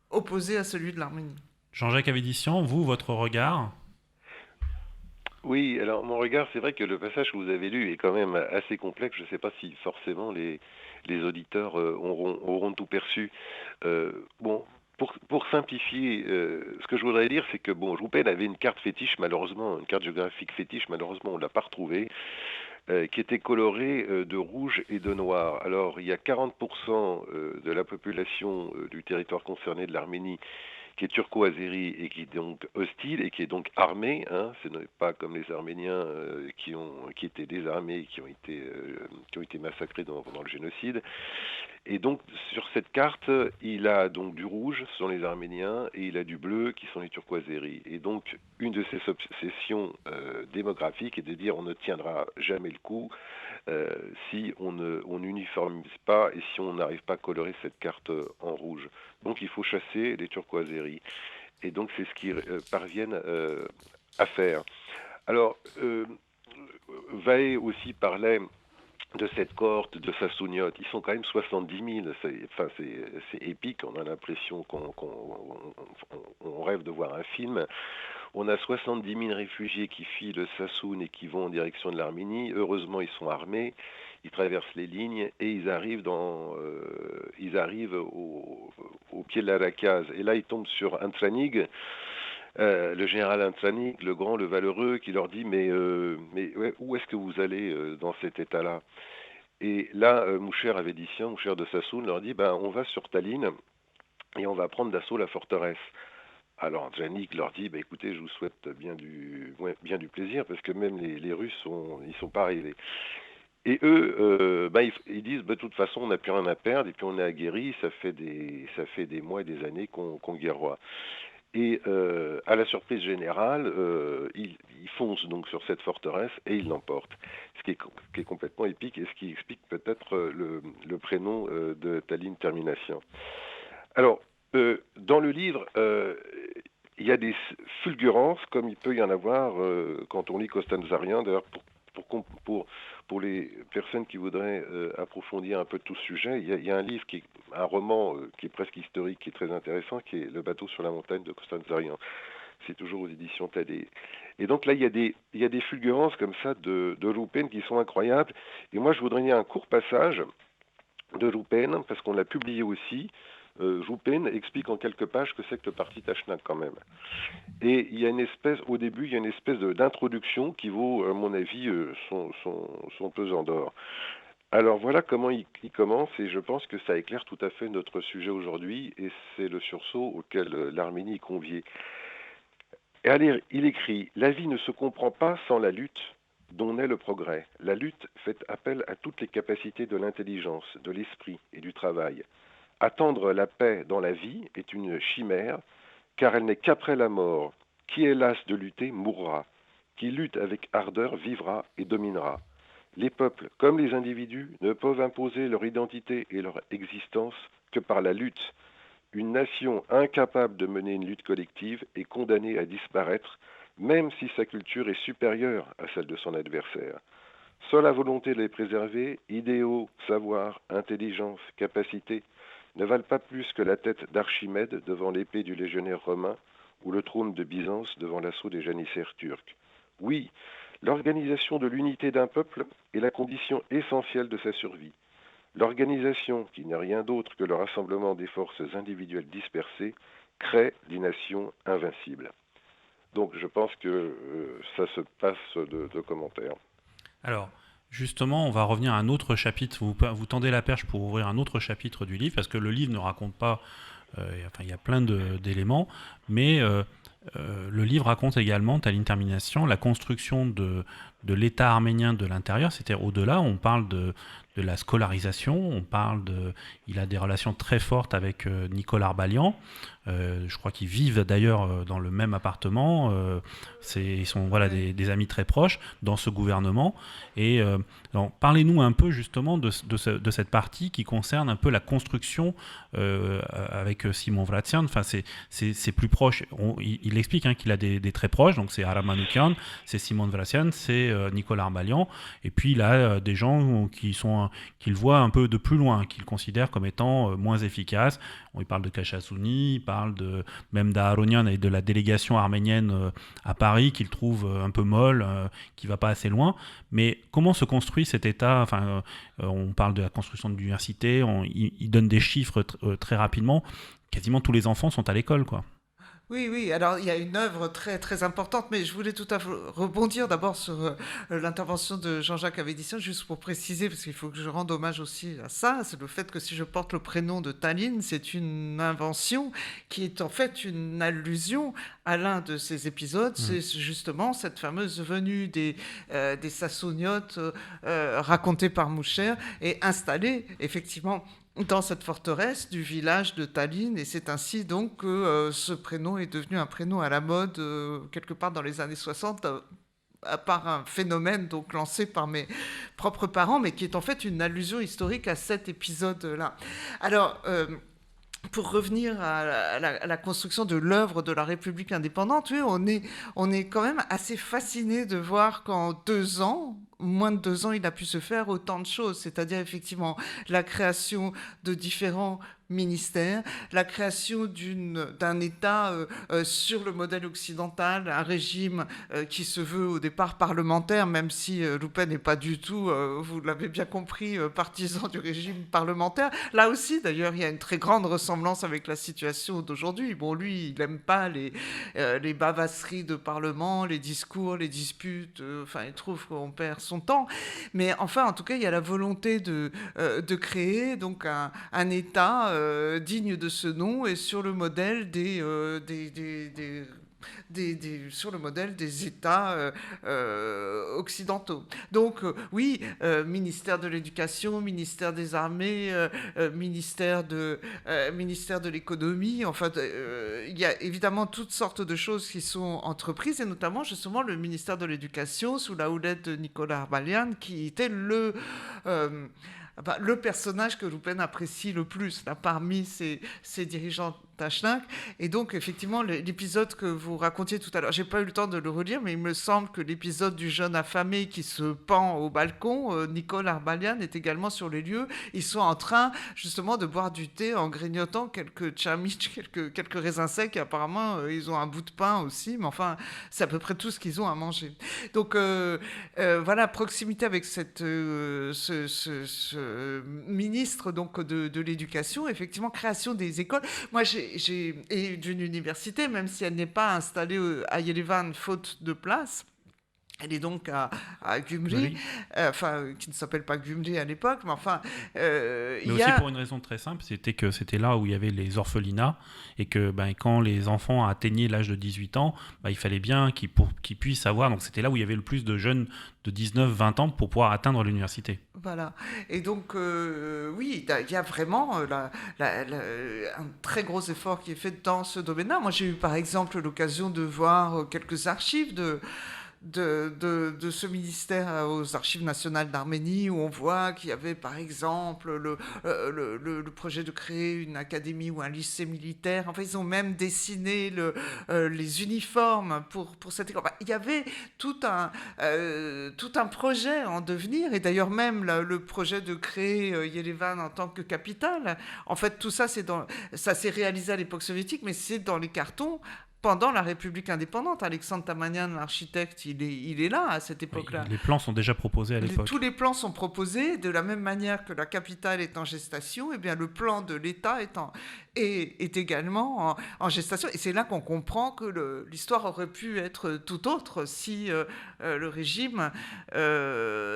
opposé à celui de l'Arménie. Jean-Jacques Avédician, vous, votre regard? Oui, alors mon regard, c'est vrai que le passage que vous avez lu est quand même assez complexe. Je ne sais pas si forcément les auditeurs auront tout perçu. Bon, pour simplifier, ce que je voudrais dire, c'est que bon, Joupen avait une carte fétiche, malheureusement, une carte géographique fétiche, malheureusement, on ne l'a pas retrouvée, qui était colorée de rouge et de noir. Alors, il y a 40% de la population du territoire concerné de l'Arménie qui est turco-azérie et qui est donc hostile et qui est donc armée. Hein. Ce n'est pas comme les Arméniens qui étaient désarmés et qui ont été massacrés pendant le génocide. Et donc sur cette carte, il a donc du rouge, ce sont les Arméniens, et il a du bleu, qui sont les turco-azéris. Et donc une de ses obsessions démographiques est de dire on ne tiendra jamais le coup si on n'uniformise pas et si on n'arrive pas à colorer cette carte en rouge. Donc il faut chasser les turco-azéris. Et donc c'est ce qu'ils parviennent à faire. Alors, Vaé aussi parlait de cette cohorte de Sassouniotes. Ils sont quand même 70 000. C'est épique. On a l'impression qu'on rêve de voir un film. On a 70 000 réfugiés qui fuient le Sassoun et qui vont en direction de l'Arménie. Heureusement, ils sont armés. Ils traversent les lignes et ils arrivent au pied de la Rakaz. Et là, ils tombent sur Intranig, le général Intranig, le grand, le valeureux, qui leur dit mais ouais, où est-ce que vous allez dans cet état-là? Et là, Moucher Avédician, Moucher de Sassoun, leur dit on va sur Tallinn et on va prendre d'assaut la forteresse. Alors Intranig leur dit écoutez, je vous souhaite bien du plaisir parce que même les Russes ils sont pas arrivés. Et eux, ils disent de toute façon on n'a plus rien à perdre et puis on est aguerris, ça fait des mois et des années qu'on guerroie. Et à la surprise générale, ils foncent donc sur cette forteresse et ils l'emportent. Ce qui est complètement épique et ce qui explique peut-être le prénom de Tallinn Termination. Alors, dans le livre, il y a des fulgurances comme il peut y en avoir quand on lit Costanzarian. D'ailleurs, pour les personnes qui voudraient approfondir un peu tout ce sujet, il y a un roman qui est presque historique, qui est très intéressant, qui est Le bateau sur la montagne de Costanzarian. C'est toujours aux éditions Thaddée. Et donc là, il y a des fulgurances comme ça de Joupen qui sont incroyables. Et moi, je voudrais lire un court passage de Joupen, parce qu'on l'a publié aussi. Joupen explique en quelques pages que c'est que le parti Tachnak quand même. Et il y a au début, il y a une espèce d'introduction qui vaut, à mon avis, son pesant d'or. Alors voilà comment il commence, et je pense que ça éclaire tout à fait notre sujet aujourd'hui, et c'est le sursaut auquel l'Arménie est conviée. Et allez, il écrit « La vie ne se comprend pas sans la lutte dont naît le progrès. La lutte fait appel à toutes les capacités de l'intelligence, de l'esprit et du travail. Attendre la paix dans la vie est une chimère, car elle n'est qu'après la mort. Qui est las de lutter mourra. Qui lutte avec ardeur vivra et dominera. Les peuples, comme les individus, ne peuvent imposer leur identité et leur existence que par la lutte. Une nation incapable de mener une lutte collective est condamnée à disparaître, même si sa culture est supérieure à celle de son adversaire. Seule la volonté de les préserver, idéaux, savoir, intelligence, capacité, ne valent pas plus que la tête d'Archimède devant l'épée du légionnaire romain ou le trône de Byzance devant l'assaut des janissaires turcs. Oui, l'organisation de l'unité d'un peuple est la condition essentielle de sa survie. L'organisation, qui n'est rien d'autre que le rassemblement des forces individuelles dispersées, crée des nations invincibles. Donc je pense que ça se passe de commentaires. Alors, justement, on va revenir à un autre chapitre. Vous tendez la perche pour ouvrir un autre chapitre du livre, parce que le livre ne raconte pas... il y a plein d'éléments, mais le livre raconte également, Tallinn Termination, la construction de de l'État arménien de l'intérieur, c'est-à-dire au-delà, on parle de la scolarisation, il a des relations très fortes avec Nicole Arbalian. Je crois qu'ils vivent d'ailleurs dans le même appartement. Ils sont des amis très proches dans ce gouvernement. Et alors, parlez-nous un peu justement de cette partie qui concerne un peu la construction avec Simon Vratsian. Enfin, c'est plus proche. Il explique qu'il a des très proches. Donc c'est Aram Manoukian, c'est Simon Vratsian, c'est Nicole Arbalian. Et puis il a des gens qu'il voit un peu de plus loin, qu'il considère comme étant moins efficaces. Il parle de Khashoggi, il parle même d'Aaronian et de la délégation arménienne à Paris qu'il trouve un peu molle, qui ne va pas assez loin. Mais comment se construit cet État ? Enfin, on parle de la construction de l'université, il donne des chiffres très rapidement. Quasiment tous les enfants sont à l'école, quoi. Oui, alors il y a une œuvre très, très importante, mais je voulais tout à fait rebondir d'abord sur l'intervention de Jean-Jacques Avédician, juste pour préciser, parce qu'il faut que je rende hommage aussi à ça, c'est le fait que si je porte le prénom de Tallinn, c'est une invention qui est en fait une allusion à l'un de ces épisodes, c'est justement cette fameuse venue des Sassaniotes racontée par Moucher et installée effectivement dans cette forteresse du village de Tallinn, et c'est ainsi donc que ce prénom est devenu un prénom à la mode quelque part dans les années 60, à part un phénomène donc lancé par mes propres parents, mais qui est en fait une allusion historique à cet épisode-là. Alors, pour revenir à la construction de l'œuvre de la République indépendante, oui, on est quand même assez fasciné de voir qu'en 2 ans, moins de 2 ans, il a pu se faire autant de choses, c'est-à-dire effectivement la création de différents ministère, la création d'un État sur le modèle occidental, un régime qui se veut au départ parlementaire, même si Loupen n'est pas du tout, vous l'avez bien compris, partisan du régime parlementaire. Là aussi, d'ailleurs, il y a une très grande ressemblance avec la situation d'aujourd'hui. Bon, lui, il n'aime pas les bavasseries de parlement, les discours, les disputes, enfin, il trouve qu'on perd son temps. Mais enfin, en tout cas, il y a la volonté de créer donc un État digne de ce nom et sur le modèle sur le modèle des États occidentaux. Donc oui, ministère de l'Éducation, ministère des Armées, ministère de l'Économie, enfin, il y a évidemment toutes sortes de choses qui sont entreprises, et notamment justement le ministère de l'Éducation sous la houlette de Nicolas Arbalian, qui était le personnage que Loupen apprécie le plus là, parmi ses dirigeants Tachnak. Et donc, effectivement, l'épisode que vous racontiez tout à l'heure, j'ai pas eu le temps de le relire, mais il me semble que l'épisode du jeune affamé qui se pend au balcon, Nicole Arbalian est également sur les lieux. Ils sont en train, justement, de boire du thé en grignotant quelques tchamich, quelques raisins secs, et apparemment, ils ont un bout de pain aussi, mais enfin, c'est à peu près tout ce qu'ils ont à manger. Donc, voilà, proximité avec ce ministre donc, de l'Éducation, effectivement, création des écoles. Moi, et d'une université, même si elle n'est pas installée à Yerevan faute de place. Elle est donc à Gümri, qui ne s'appelle pas Gümri à l'époque, mais enfin... mais aussi pour une raison très simple, c'était que c'était là où il y avait les orphelinats, et que quand les enfants atteignaient l'âge de 18 ans, il fallait bien qu'ils puissent avoir... Donc c'était là où il y avait le plus de jeunes de 19-20 ans pour pouvoir atteindre l'université. Voilà. Et donc, oui, il y a vraiment un très gros effort qui est fait dans ce domaine-là. Moi, j'ai eu, par exemple, l'occasion de voir quelques archives de ce ministère aux Archives nationales d'Arménie, où on voit qu'il y avait par exemple le projet de créer une académie ou un lycée militaire. Enfin, ils ont même dessiné les uniformes pour cette école. Il y avait tout un projet en devenir, et d'ailleurs même le projet de créer Yerevan en tant que capitale. En fait, tout ça, ça s'est réalisé à l'époque soviétique, mais c'est dans les cartons pendant la République indépendante. Alexandre Tamanian, l'architecte, il est là à cette époque-là. Oui, les plans sont déjà proposés à l'époque. Tous les plans sont proposés, de la même manière que la capitale est en gestation, et bien le plan de l'État est également en gestation. Et c'est là qu'on comprend que l'histoire aurait pu être tout autre si le régime,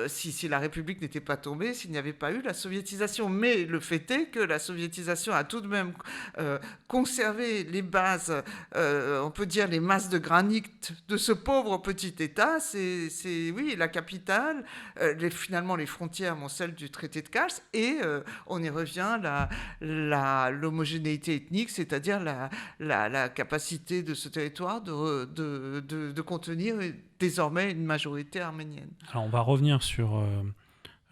si la République n'était pas tombée, s'il n'y avait pas eu la soviétisation. Mais le fait est que la soviétisation a tout de même conservé les bases on peut dire, les masses de granit de ce pauvre petit État, c'est oui, la capitale, finalement les frontières, celles du traité de Kars, et on y revient, l'homogénéité ethnique, c'est-à-dire la capacité de ce territoire de contenir désormais une majorité arménienne. Alors on va revenir sur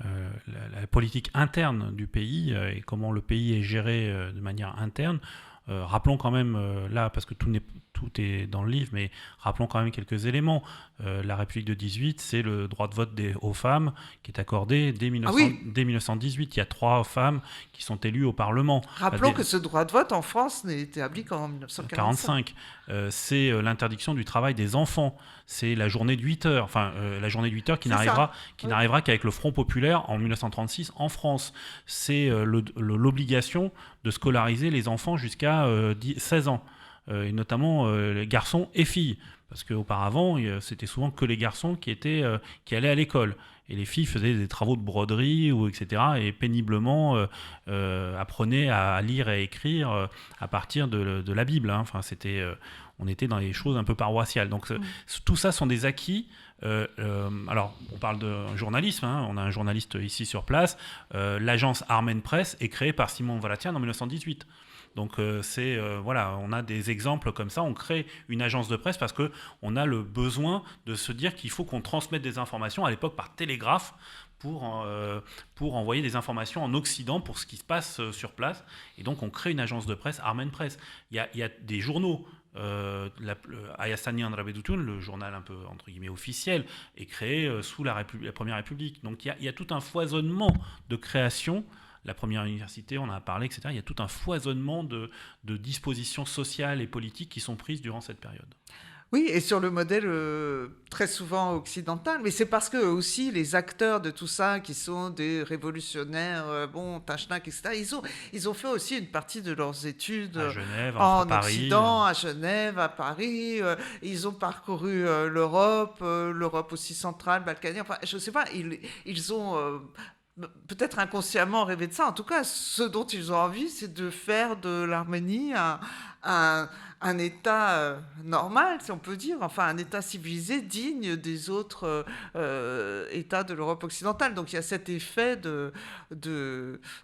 la politique interne du pays et comment le pays est géré de manière interne. Rappelons quand même, là, parce que tout est dans le livre, mais rappelons quand même quelques éléments. La République de 18, c'est le droit de vote aux femmes qui est accordé dès 1918. Il y a 3 femmes qui sont élues au Parlement. Rappelons que ce droit de vote en France n'est établi qu'en 1945. C'est l'interdiction du travail des enfants. C'est la journée de 8 heures. Enfin, la journée de 8 heures qui n'arrivera qu'avec le Front populaire en 1936 en France. C'est l'obligation de scolariser les enfants jusqu'à 16 ans. Et notamment les garçons et filles, parce qu'auparavant c'était souvent que les garçons qui allaient à l'école, et les filles faisaient des travaux de broderie etc. et péniblement apprenaient à lire et à écrire à partir de la Bible. Enfin, on était dans les choses un peu paroissiales. Donc tout ça sont des acquis. Alors, on parle de journalisme, on a un journaliste ici sur place. L'agence Armen Press est créée par Simon Valatian en 1918. Donc on a des exemples comme ça. On crée une agence de presse parce qu'on a le besoin de se dire qu'il faut qu'on transmette des informations, à l'époque par télégraphe, pour envoyer des informations en Occident pour ce qui se passe sur place. Et donc on crée une agence de presse, Armen Press. Il y a des journaux. Ayastani Andrabedutun, le journal un peu entre guillemets officiel, est créé sous la Première République. Donc il y a tout un foisonnement de création. La première université, on en a parlé, etc. Il y a tout un foisonnement de dispositions sociales et politiques qui sont prises durant cette période. Oui, et sur le modèle très souvent occidental, mais c'est parce que aussi les acteurs de tout ça, qui sont des révolutionnaires, Tachnak, etc., ils ont fait aussi une partie de leurs études à Genève, en Occident, à Genève, à Paris. Ils ont parcouru l'Europe aussi centrale, balkanique. Enfin, je ne sais pas, ils ont peut-être inconsciemment rêvé de ça. En tout cas, ce dont ils ont envie, c'est de faire de l'Arménie un État normal, si on peut dire, enfin un État civilisé digne des autres États de l'Europe occidentale. Donc il y a cet effet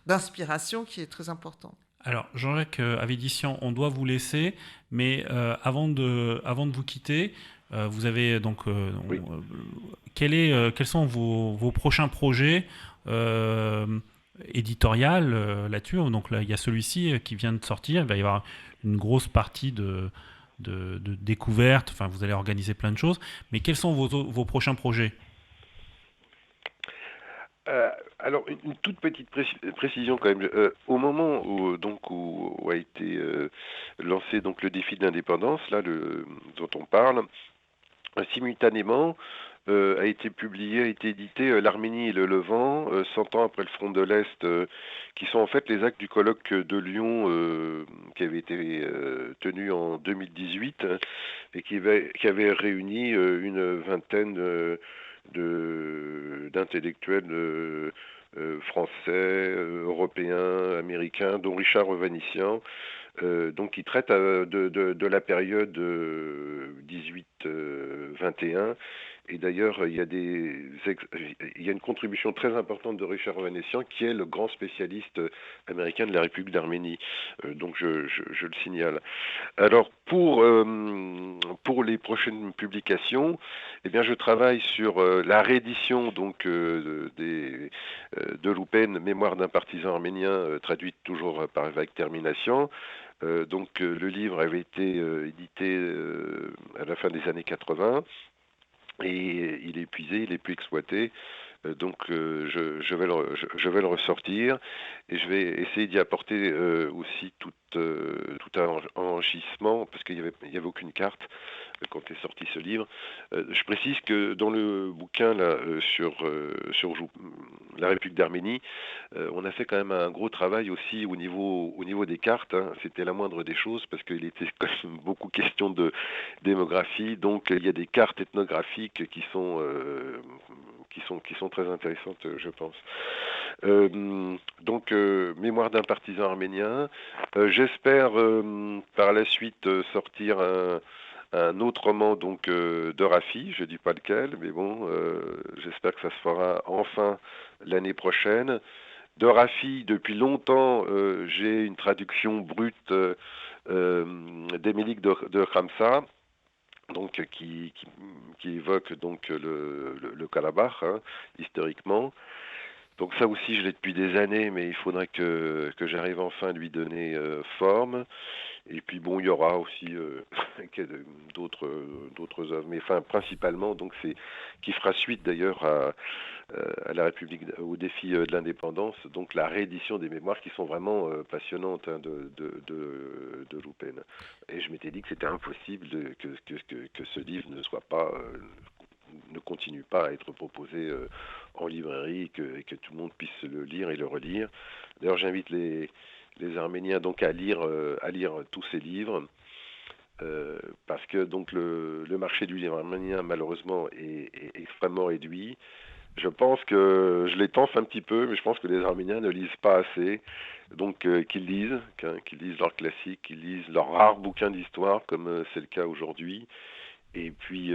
d'inspiration qui est très important. Alors, Jean-Jacques Avédician, on doit vous laisser, mais avant de vous quitter, vous avez donc... Oui. Quels sont vos prochains projets éditorial là-dessus? Donc là, il y a celui-ci qui vient de sortir. Il va y avoir une grosse partie de découverte. Enfin, vous allez organiser plein de choses. Mais quels sont vos prochains projets? Alors, une toute petite précision quand même. Au moment où a été lancé donc le défi de l'indépendance, là, dont on parle, simultanément a été édité l'Arménie et le Levant, 100 ans après le front de l'Est, qui sont en fait les actes du colloque de Lyon qui avait été tenu en 2018 et qui avait réuni une vingtaine d'intellectuels français, européens, américains, dont Richard Hovhannissian, donc qui traite de la période 18-21. Et d'ailleurs, il y a une contribution très importante de Richard Hovhannissian, qui est le grand spécialiste américain de la République d'Arménie. Donc je le signale. Alors pour les prochaines publications, eh bien je travaille sur la réédition donc de Loupen, Mémoire d'un partisan arménien, traduite toujours par Vague Termination. Donc le livre avait été édité à la fin des années 80 et il est épuisé, il est plus exploité. Donc je vais le ressortir et je vais essayer d'y apporter aussi tout un enrichissement, parce qu'il y avait aucune carte quand est sorti ce livre. Je précise que dans le bouquin là sur la République d'Arménie, on a fait quand même un gros travail aussi au niveau des cartes. C'était la moindre des choses, parce qu'il était quand même beaucoup question de démographie. Donc il y a des cartes ethnographiques qui sont très intéressantes, je pense. Donc, Mémoire d'un partisan arménien. J'espère par la suite sortir un autre roman donc de Rafi, je dis pas lequel, mais bon, j'espère que ça se fera enfin l'année prochaine. De Rafi, depuis longtemps, j'ai une traduction brute d'Émélique de Khamsa, donc qui évoque donc le Karabakh, hein, historiquement. Donc ça aussi, je l'ai depuis des années, mais il faudrait que j'arrive enfin à lui donner forme. Et puis bon, il y aura aussi d'autres œuvres, mais enfin principalement donc c'est qui fera suite d'ailleurs à la République, au défi de l'indépendance, donc la réédition des mémoires qui sont vraiment passionnantes, hein, de Loupen. Et je m'étais dit que c'était impossible que ce livre ne continue pas à être proposé en librairie et que tout le monde puisse le lire et le relire. D'ailleurs, j'invite les Arméniens donc à lire tous ces livres, parce que donc le marché du livre arménien malheureusement est extrêmement réduit. Je pense que je les tense un petit peu, mais je pense que les Arméniens ne lisent pas assez, donc qu'ils lisent leurs classiques, qu'ils lisent leurs rares bouquins d'histoire comme c'est le cas aujourd'hui. Et puis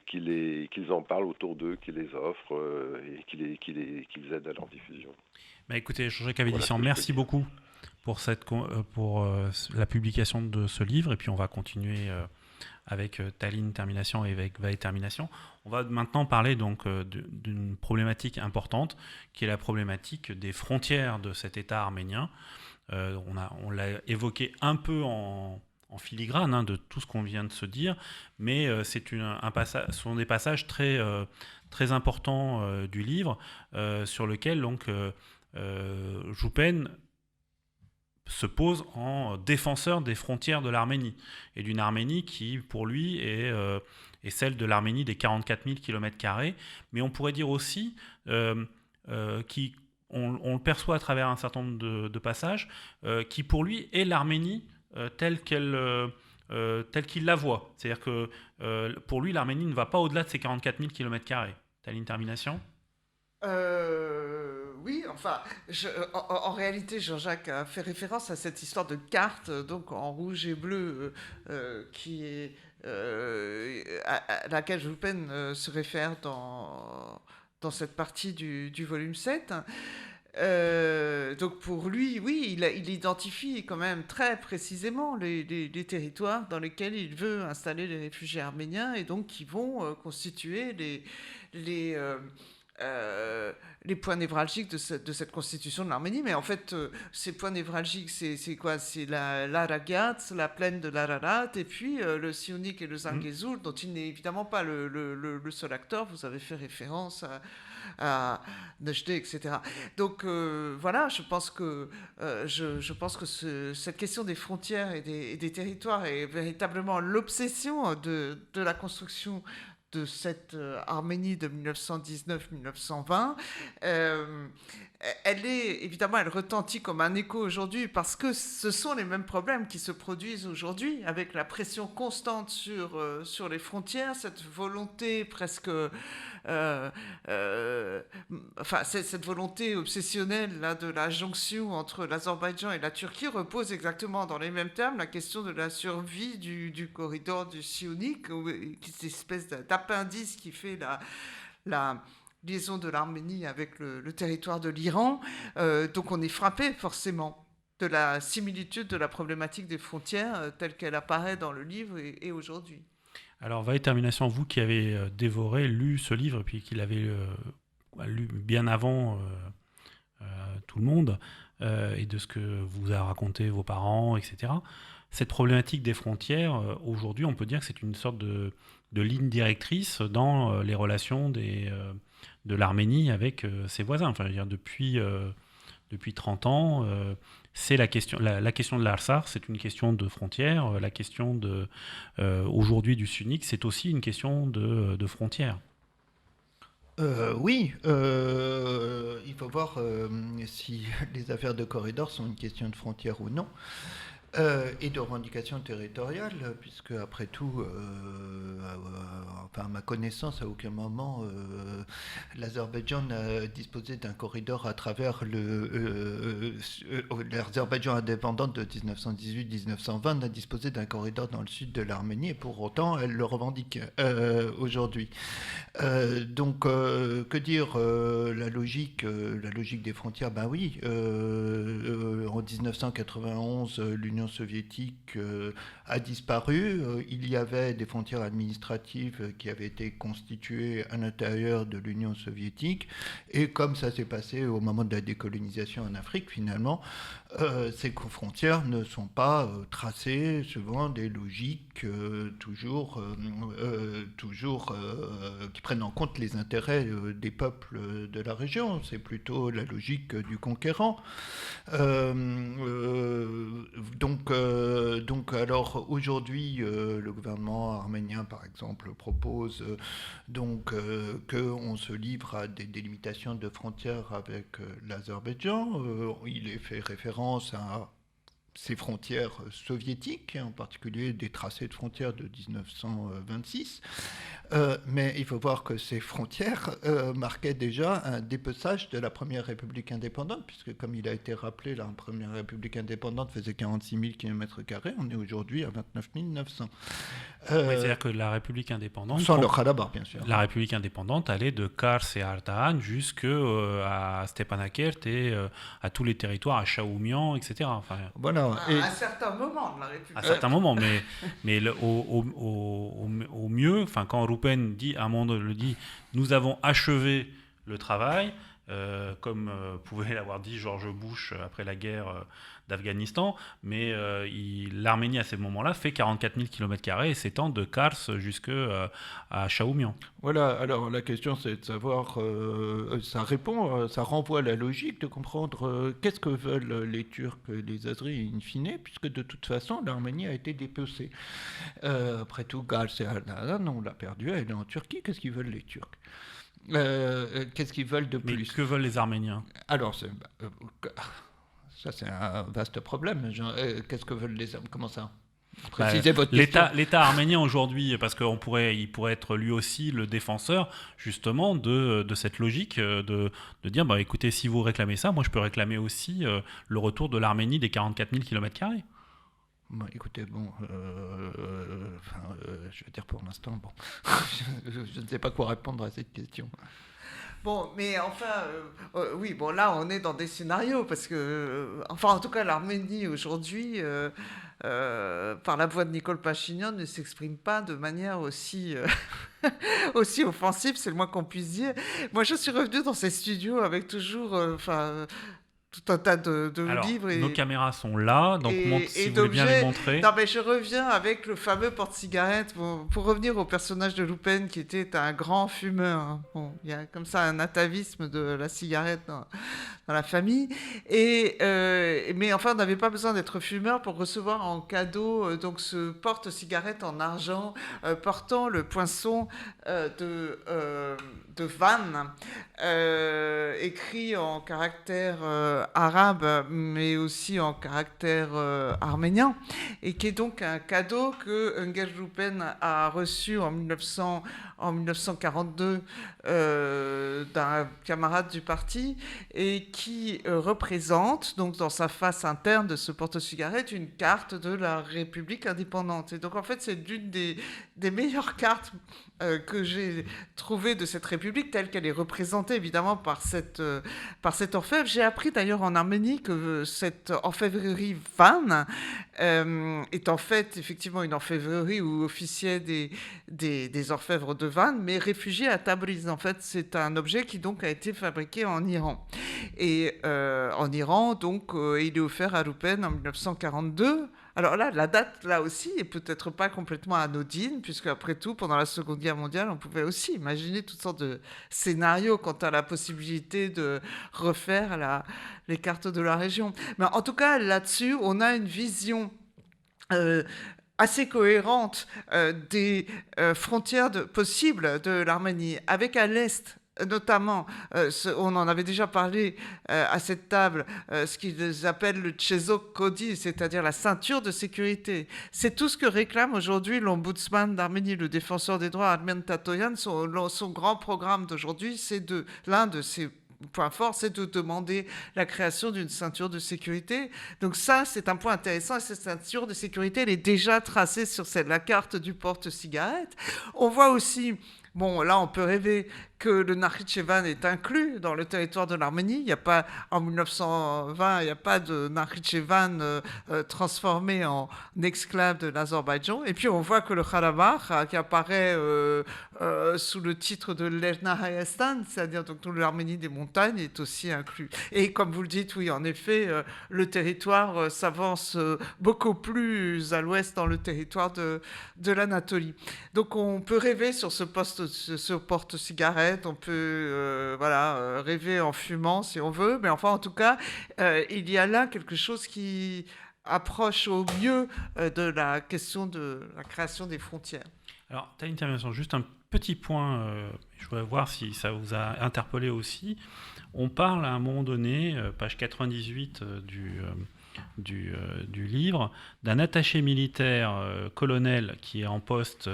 qu'ils en parlent autour d'eux, qu'ils les offrent et qu'ils aident à leur diffusion. Bah écoutez, Jean-Jacques Avédician, Voilà, merci beaucoup pour la publication de ce livre. Et puis on va continuer avec Tallinn Termination et avec Vae Termination. On va maintenant parler donc d'une problématique importante, qui est la problématique des frontières de cet État arménien. On l'a évoqué un peu en filigrane, hein, de tout ce qu'on vient de se dire, mais ce sont des passages très, très importants du livre, sur lequel donc Joupen se pose en défenseur des frontières de l'Arménie, et d'une Arménie qui, pour lui, est celle de l'Arménie des 44 000 km², mais on pourrait dire aussi on le perçoit à travers un certain nombre de passages, qui pour lui est l'Arménie telle qu'il la voit. C'est-à-dire que pour lui, l'Arménie ne va pas au-delà de ces 44 000 km². T'as l'intermination ? Oui, enfin, en réalité, Jean-Jacques a fait référence à cette histoire de carte, donc en rouge et bleu, qui est à laquelle Joupen se réfère dans cette partie du volume 7. Donc pour lui, oui, il identifie quand même très précisément les territoires dans lesquels il veut installer les réfugiés arméniens, et donc qui vont constituer les points névralgiques de cette constitution de l'Arménie. Mais en fait, ces points névralgiques, c'est quoi ? C'est l'Aragat, la plaine de l'Ararat, et puis le Sionik et le Zangezur, dont il n'est évidemment pas le seul acteur. Vous avez fait référence à Nejdeh, etc. Donc voilà, je pense que cette question des frontières et des territoires est véritablement l'obsession de la construction de cette Arménie de 1919-1920. Elle retentit comme un écho aujourd'hui, parce que ce sont les mêmes problèmes qui se produisent aujourd'hui, avec la pression constante sur les frontières, cette volonté presque cette volonté obsessionnelle là, de la jonction entre l'Azerbaïdjan et la Turquie repose exactement dans les mêmes termes. La question de la survie du corridor du Sionik, cette espèce d'appendice qui fait la liaison de l'Arménie avec le territoire de l'Iran. Donc on est frappé forcément de la similitude de la problématique des frontières telle qu'elle apparaît dans le livre et aujourd'hui. Alors, Vae Termination, vous qui avez lu ce livre, puis qui l'avez lu bien avant tout le monde, et de ce que vous a raconté vos parents, etc., cette problématique des frontières, aujourd'hui, on peut dire que c'est une sorte de ligne directrice dans les relations de l'Arménie avec ses voisins. Enfin, je veux dire, depuis 30 ans, c'est la question de l'Arsar, c'est une question de frontières. La question aujourd'hui du Sionik, c'est aussi une question de frontières. Oui, il faut voir si les affaires de corridor sont une question de frontières ou non. Et de revendications territoriales, puisque après tout, enfin, à ma connaissance, à aucun moment, l'Azerbaïdjan n'a disposé d'un corridor à travers l'Azerbaïdjan indépendante de 1918-1920 n'a disposé d'un corridor dans le sud de l'Arménie, et pour autant, elle le revendique aujourd'hui. Donc, que dire, la logique des frontières, ben oui, en 1991, l'Union soviétique a disparu. Il y avait des frontières administratives qui avaient été constituées à l'intérieur de l'Union soviétique, et comme ça s'est passé au moment de la décolonisation en Afrique, finalement, ces frontières ne sont pas tracées selon des logiques toujours qui prennent en compte les intérêts des peuples de la région. C'est plutôt la logique du conquérant. Donc alors aujourd'hui, le gouvernement arménien, par exemple, propose qu'on se livre à des délimitations de frontières avec l'Azerbaïdjan. Il est fait référence à ces frontières soviétiques, en particulier des tracés de frontières de 1926. Mais il faut voir que ces frontières marquaient déjà un dépeçage de la Première République indépendante, puisque comme il a été rappelé, la Première République indépendante faisait 46 000 km², on est aujourd'hui à 29 900. C'est-à-dire que la République indépendante... Sans le Karabakh, bien sûr. La République indépendante allait de Kars et Ardahan jusqu'à Stepanakert et à tous les territoires, à Shaoumian, etc. Enfin, voilà. À un certain moment de la République. À certains moments, mais au mieux, enfin, quand Rupen dit, à un moment le dit, nous avons achevé le travail, comme pouvait l'avoir dit George Bush après la guerre d'Afghanistan, mais l'Arménie à ce moment-là fait 44 000 km² et s'étend de Kars jusqu'à Shaoumian. Voilà, alors la question c'est de savoir, ça renvoie à la logique de comprendre qu'est-ce que veulent les Turcs et les Azeris in fine, puisque de toute façon l'Arménie a été dépecée. Après tout, Gals et Ardahan, on l'a perdu, elle est en Turquie, qu'est-ce qu'ils veulent les Turcs? Qu'est-ce qu'ils veulent de plus? Mais que veulent les Arméniens? Alors, ça c'est un vaste problème. Qu'est-ce que veulent les Arméniens? Comment ça? Précisez votre question. L'État arménien aujourd'hui, parce qu'il pourrait être lui aussi le défenseur justement de cette logique de dire, bah, écoutez, si vous réclamez ça, moi je peux réclamer aussi le retour de l'Arménie des 44 000 km². Bon, écoutez, je veux dire pour l'instant, bon, je ne sais pas quoi répondre à cette question. Bon, mais enfin, oui, bon, là, on est dans des scénarios, parce que, enfin, en tout cas, l'Arménie, aujourd'hui, par la voix de Nicole Pachinian, ne s'exprime pas de manière aussi, aussi offensive, c'est le moins qu'on puisse dire. Moi, je suis revenue dans ces studios avec toujours, tout un tas de Alors, livres. Nos caméras sont là, donc si vous voulez bien les montrer. Non, mais je reviens avec le fameux porte-cigarette. Pour revenir au personnage de Loupen, qui était un grand fumeur. Hein. Bon, il y a comme ça un atavisme de la cigarette dans la famille. Mais enfin, on n'avait pas besoin d'être fumeur pour recevoir en cadeau donc ce porte-cigarette en argent portant le poinçon de Van, écrit en caractère arabe, mais aussi en caractère arménien, et qui est donc un cadeau que Engel Loupen a reçu en 1942 d'un camarade du parti, et qui représente, donc dans sa face interne de ce porte-cigarette, une carte de la République indépendante. Et donc en fait, c'est l'une des meilleures cartes que j'ai trouvées de cette République, telle qu'elle est représentée évidemment par cet orfèvre. J'ai appris d'ailleurs en Arménie que cette orfèvrerie Van est en fait effectivement une orfèvrerie où officiaient des orfèvres de Van, mais réfugiés à Tabriz. En fait, c'est un objet qui donc a été fabriqué en Iran. Et en Iran, donc, il est offert à Loupen en 1942. Alors là, la date, là aussi, est peut-être pas complètement anodine, puisque après tout, pendant la Seconde Guerre mondiale, on pouvait aussi imaginer toutes sortes de scénarios quant à la possibilité de refaire les cartes de la région. Mais en tout cas, là-dessus, on a une vision assez cohérente des frontières possibles de l'Arménie, avec à l'est notamment, on en avait déjà parlé à cette table, ce qu'ils appellent le Chezok Kodi, c'est-à-dire la ceinture de sécurité. C'est tout ce que réclame aujourd'hui l'ombudsman d'Arménie, le défenseur des droits Armen Tatoyan. Son grand programme d'aujourd'hui, l'un de ses point fort, c'est de demander la création d'une ceinture de sécurité. Donc ça, c'est un point intéressant. Et cette ceinture de sécurité, elle est déjà tracée sur la carte du porte-cigarette. On voit aussi, bon, là, on peut rêver que le Nakhichevan est inclus dans le territoire de l'Arménie. Il n'y a pas, en 1920, il n'y a pas de Nakhichevan transformé en exclave de l'Azerbaïdjan. Et puis, on voit que le Karabakh, qui apparaît sous le titre de l'Erna Hayastan, c'est-à-dire donc toute l'Arménie des montagnes, est aussi inclus. Et comme vous le dites, oui, en effet, le territoire s'avance beaucoup plus à l'ouest dans le territoire de l'Anatolie. Donc, on peut rêver sur ce porte-cigarette. On peut rêver en fumant si on veut, mais enfin en tout cas il y a là quelque chose qui approche au mieux de la question de la création des frontières. Alors, tu as une intervention, juste un petit point, je voudrais voir si ça vous a interpellé aussi. On parle à un moment donné, page 98 du livre, d'un attaché militaire colonel qui est en poste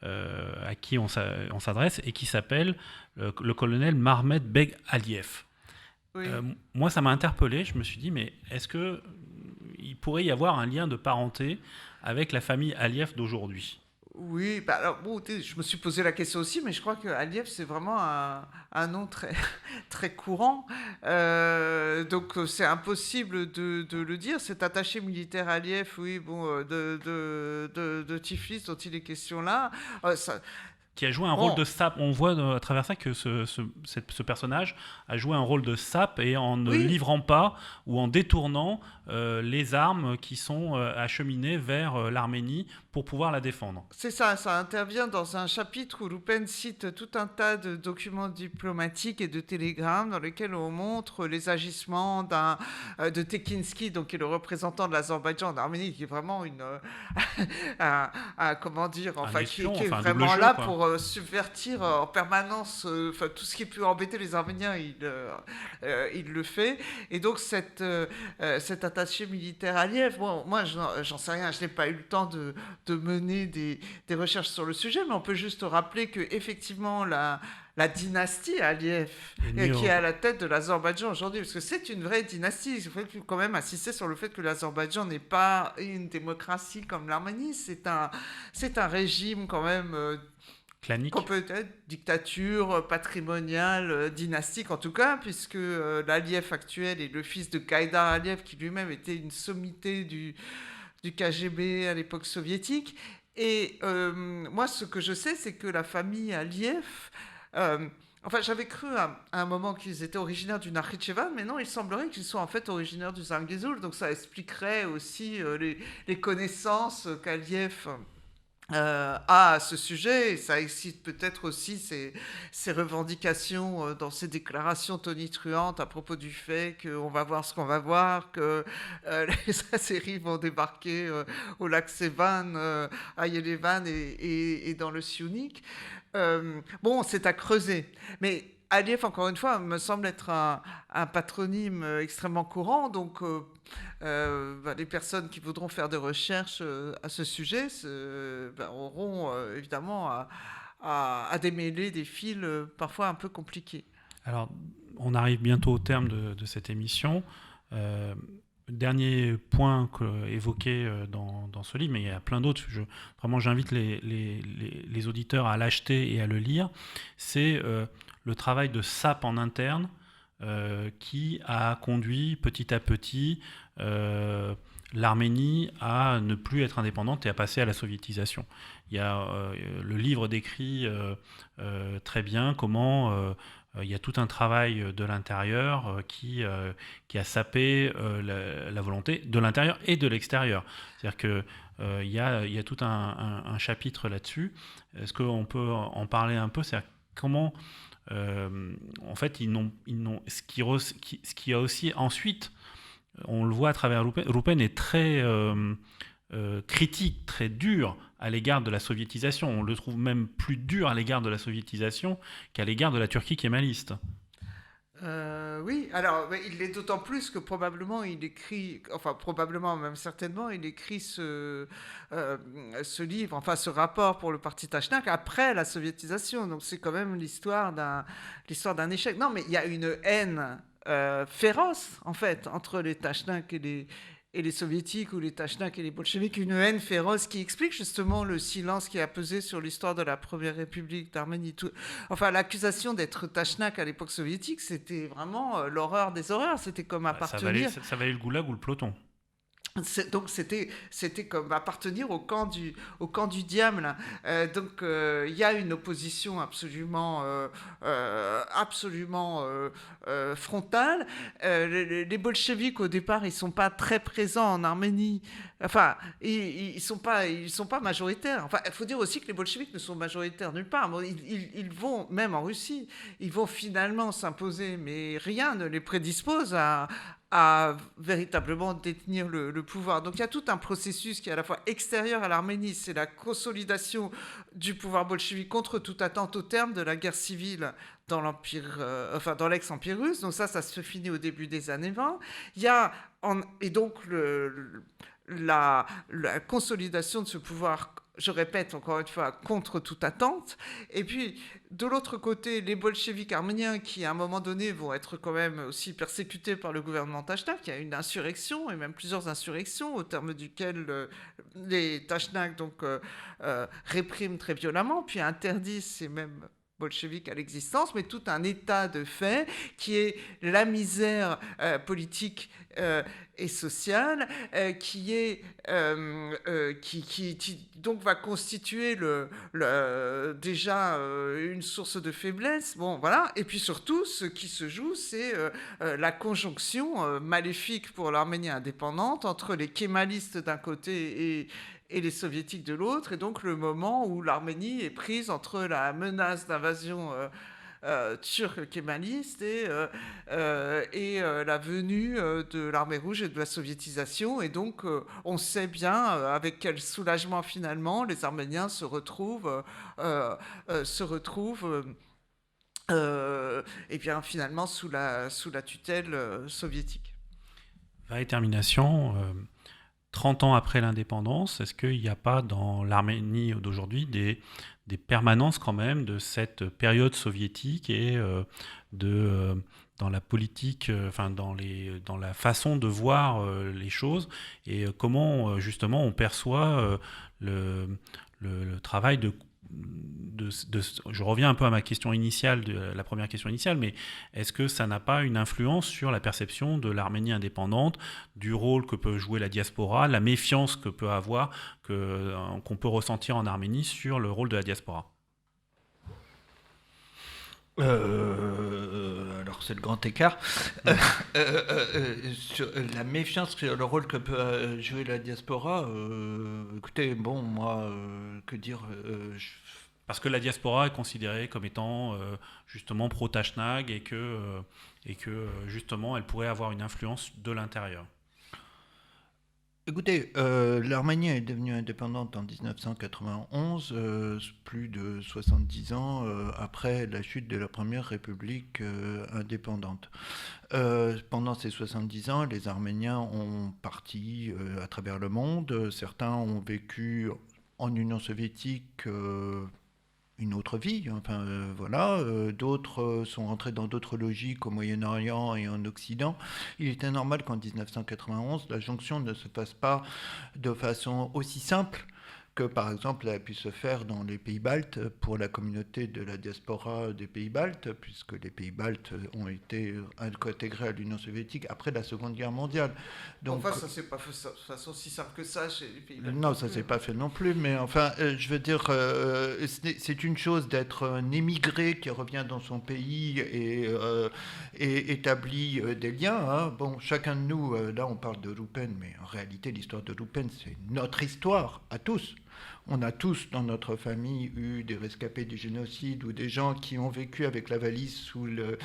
à qui on s'adresse et qui s'appelle le colonel Mahmed Beg Aliyev. Oui. Moi, ça m'a interpellé. Je me suis dit, mais est-ce qu'il pourrait y avoir un lien de parenté avec la famille Aliyev d'aujourd'hui ? Oui, alors, bon, je me suis posé la question aussi, mais je crois que Aliyev, c'est vraiment un nom très, très courant. Donc, c'est impossible de le dire. Cet attaché militaire Aliyev, oui, bon, de Tiflis, dont il est question là, qui a joué un rôle de sape. On voit à travers ça que ce personnage a joué un rôle de sape et en ne livrant pas ou en détournant les armes qui sont acheminées vers l'Arménie pour pouvoir la défendre. C'est ça, ça intervient dans un chapitre où Loupen cite tout un tas de documents diplomatiques et de télégrammes dans lesquels on montre les agissements de Tekinski, donc qui est le représentant de l'Azerbaïdjan en Arménie, qui est vraiment comment dire, enfin, qui est vraiment là pour subvertir en permanence tout ce qui peut embêter les Arméniens, il le fait. Et donc cet attaché militaire Aliyev, bon, moi j'en sais rien, je n'ai pas eu le temps de mener des recherches sur le sujet, mais on peut juste rappeler que effectivement la dynastie Aliyev qui est à la tête de l'Azerbaïdjan aujourd'hui, parce que c'est une vraie dynastie. Il faut quand même insister sur le fait que l'Azerbaïdjan n'est pas une démocratie comme l'Arménie, c'est un régime quand même clanique. Qu'on peut être dictature patrimoniale, dynastique en tout cas, puisque l'Aliyev actuel est le fils de Gaïdar Aliyev, qui lui-même était une sommité du KGB à l'époque soviétique. Et moi, ce que je sais, c'est que la famille Aliyev... enfin, j'avais cru à un moment qu'ils étaient originaires du Nakhichevan, mais non, il semblerait qu'ils soient en fait originaires du Zangezur, donc ça expliquerait aussi les connaissances qu'Aliyev à ce sujet, et ça excite peut-être aussi ses revendications dans ses déclarations tonitruantes à propos du fait qu'on va voir ce qu'on va voir, que les Azéris vont débarquer au lac Sevan, à Yerevan et dans le Syunik. Bon, c'est à creuser, mais Aliyev, encore une fois, me semble être un patronyme extrêmement courant, donc les personnes qui voudront faire des recherches à ce sujet auront évidemment à démêler des fils parfois un peu compliqués. Alors, on arrive bientôt au terme de cette émission. Dernier point évoqué dans ce livre, mais il y a plein d'autres. Vraiment, j'invite les auditeurs à l'acheter et à le lire. C'est le travail de sape en interne qui a conduit petit à petit l'Arménie à ne plus être indépendante et à passer à la soviétisation. Il y a le livre décrit très bien comment il y a tout un travail de l'intérieur qui a sapé la volonté de l'intérieur et de l'extérieur. C'est-à-dire qu'il y a tout un chapitre là-dessus. Est-ce qu'on peut en parler un peu ? C'est-à-dire comment, en fait, ce qui a aussi ensuite, on le voit à travers Loupen est très critique, très dur à l'égard de la soviétisation. On le trouve même plus dur à l'égard de la soviétisation qu'à l'égard de la Turquie kémaliste. Oui, alors mais il l'est d'autant plus que probablement il écrit, enfin probablement, même certainement, il écrit ce livre, enfin ce rapport pour le parti Tachnak après la soviétisation. Donc c'est quand même l'histoire d'un échec. Non, mais il y a une haine féroce, en fait, entre les Tachnak et les soviétiques, ou les Tachnak et les bolcheviks, une haine féroce qui explique justement le silence qui a pesé sur l'histoire de la Première République d'Arménie. Enfin, l'accusation d'être Tachnak à l'époque soviétique, c'était vraiment l'horreur des horreurs. C'était comme appartenir... Ça valait le goulag ou le peloton. Donc c'était comme appartenir au camp du diable. Donc il y a une opposition absolument frontale. Les bolcheviks au départ ils sont pas très présents en Arménie. Enfin ils sont pas majoritaires. Enfin il faut dire aussi que les bolcheviks ne sont majoritaires nulle part. Bon, ils vont même en Russie, ils vont finalement s'imposer, mais rien ne les prédispose à véritablement détenir le pouvoir. Donc il y a tout un processus qui est à la fois extérieur à l'Arménie, c'est la consolidation du pouvoir bolchevique contre toute attente au terme de la guerre civile dans dans l'ex-empire russe. Donc ça se finit au début des années 20. Et donc la consolidation de ce pouvoir, je répète encore une fois, contre toute attente. Et puis, de l'autre côté, les bolcheviks arméniens qui, à un moment donné, vont être quand même aussi persécutés par le gouvernement Tachnak. Il y a une insurrection, et même plusieurs insurrections, au terme duquel les Tachnak répriment très violemment, puis interdisent ces mêmes bolcheviques à l'existence, mais tout un état de fait qui est la misère politique et sociale, qui donc va constituer déjà une source de faiblesse. Bon, voilà. Et puis surtout, ce qui se joue, c'est la conjonction maléfique pour l'Arménie indépendante entre les kémalistes d'un côté et les soviétiques de l'autre, et donc le moment où l'Arménie est prise entre la menace d'invasion turque kémaliste et la venue de l'armée rouge et de la soviétisation. Et donc on sait bien avec quel soulagement finalement les Arméniens se retrouvent et bien finalement sous la tutelle soviétique. Et termination, 30 ans après l'indépendance, est-ce qu'il n'y a pas dans l'Arménie d'aujourd'hui des permanences quand même de cette période soviétique et dans la politique, dans la façon de voir les choses, et comment justement on perçoit le travail je reviens un peu à ma question initiale, la première question initiale, mais est-ce que ça n'a pas une influence sur la perception de l'Arménie indépendante, du rôle que peut jouer la diaspora, la méfiance que peut avoir, qu'on peut ressentir en Arménie sur le rôle de la diaspora ? Alors c'est le grand écart. Sur la méfiance sur le rôle que peut jouer la diaspora, écoutez, bon, moi, que dire Parce que la diaspora est considérée comme étant justement pro-Tachnak et que justement elle pourrait avoir une influence de l'intérieur. Écoutez, l'Arménie est devenue indépendante en 1991, plus de 70 ans après la chute de la Première République indépendante. Pendant ces 70 ans, les Arméniens ont parti à travers le monde. Certains ont vécu en Union soviétique une autre vie, d'autres sont rentrés dans d'autres logiques au Moyen-Orient et en Occident. Il était normal qu'en 1991, la jonction ne se fasse pas de façon aussi simple que, par exemple, elle a pu se faire dans les pays baltes pour la communauté de la diaspora des pays baltes, puisque les pays baltes ont été intégrés à l'Union soviétique après la Seconde Guerre mondiale. Donc, ça ne s'est pas fait de façon si simple que ça chez les pays baltes. Non, ça ne s'est pas fait non plus, mais je veux dire, c'est une chose d'être un émigré qui revient dans son pays et établit des liens. Hein. Bon, chacun de nous, là on parle de Roupen, mais en réalité l'histoire de Roupen, c'est notre histoire à tous. On a tous dans notre famille eu des rescapés du génocide ou des gens qui ont vécu avec la valise sous le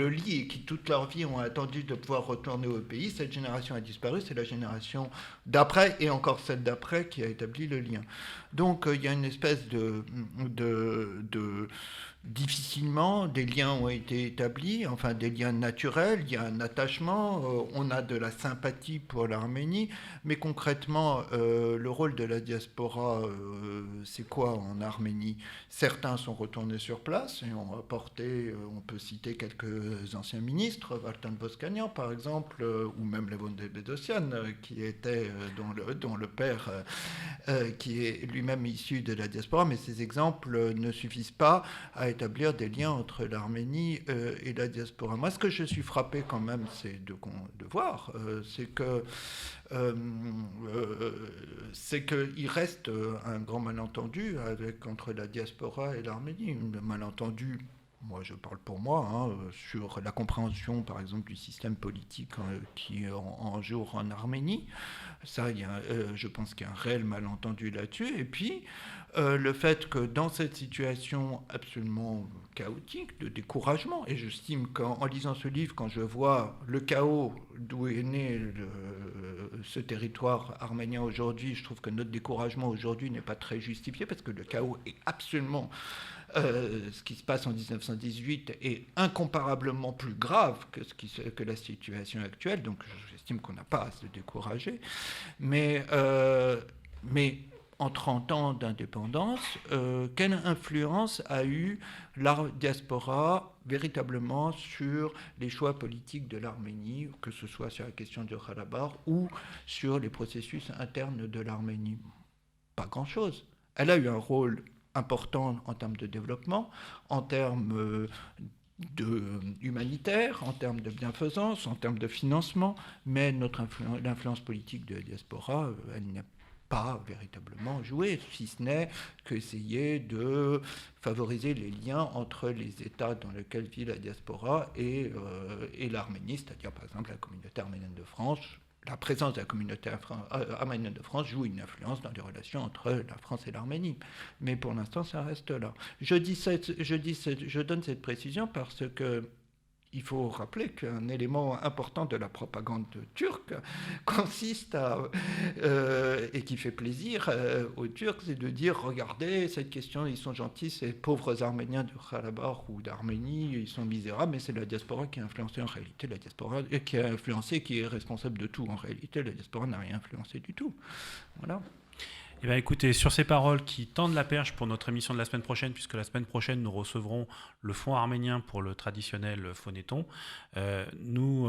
lit et qui toute leur vie ont attendu de pouvoir retourner au pays. Cette génération a disparu, c'est la génération d'après et encore celle d'après qui a établi le lien. Donc il y a une espèce difficilement, des liens ont été établis, enfin des liens naturels, il y a un attachement, on a de la sympathie pour l'Arménie, mais concrètement, le rôle de la diaspora, c'est quoi en Arménie? Certains sont retournés sur place et ont apporté, on peut citer quelques anciens ministres, Valtan Voskanian par exemple, ou même Levon Bedosian, qui était, dont le père, qui est lui-même issu de la diaspora, mais ces exemples ne suffisent pas à établir des liens entre l'Arménie et la diaspora. Moi, ce que je suis frappé quand même, c'est de voir, c'est qu'il reste un grand malentendu entre la diaspora et l'Arménie. Un malentendu, moi je parle pour moi, sur la compréhension par exemple du système politique qui est en jour en Arménie. Ça, je pense qu'il y a un réel malentendu là-dessus. Et puis, le fait que dans cette situation absolument chaotique, de découragement, et j'estime qu'en lisant ce livre, quand je vois le chaos d'où est né ce territoire arménien aujourd'hui, je trouve que notre découragement aujourd'hui n'est pas très justifié, parce que le chaos est absolument... ce qui se passe en 1918 est incomparablement plus grave que la situation actuelle, donc j'estime qu'on n'a pas à se décourager. Mais en 30 ans d'indépendance, quelle influence a eu la diaspora véritablement sur les choix politiques de l'Arménie, que ce soit sur la question du Karabakh ou sur les processus internes de l'Arménie? Pas grand-chose. Elle a eu un rôle important en termes de développement, en termes humanitaire, en termes de bienfaisance, en termes de financement, mais l'influence politique de la diaspora, elle n'a pas véritablement joué, si ce n'est qu'essayer de favoriser les liens entre les États dans lesquels vit la diaspora et l'Arménie, c'est-à-dire par exemple la communauté arménienne de France. La présence de la communauté arménienne de France joue une influence dans les relations entre la France et l'Arménie. Mais pour l'instant, ça reste là. Je donne cette précision parce que il faut rappeler qu'un élément important de la propagande turque consiste et qui fait plaisir aux Turcs, c'est de dire, regardez, cette question, ils sont gentils, ces pauvres Arméniens de Karabakh ou d'Arménie, ils sont misérables, mais c'est la diaspora qui a influencé en réalité, la diaspora qui a influencé, qui est responsable de tout. En réalité, la diaspora n'a rien influencé du tout. Voilà. Eh bien, écoutez, sur ces paroles qui tendent la perche pour notre émission de la semaine prochaine, puisque la semaine prochaine, nous recevrons le Fonds arménien pour le traditionnel phonéton, nous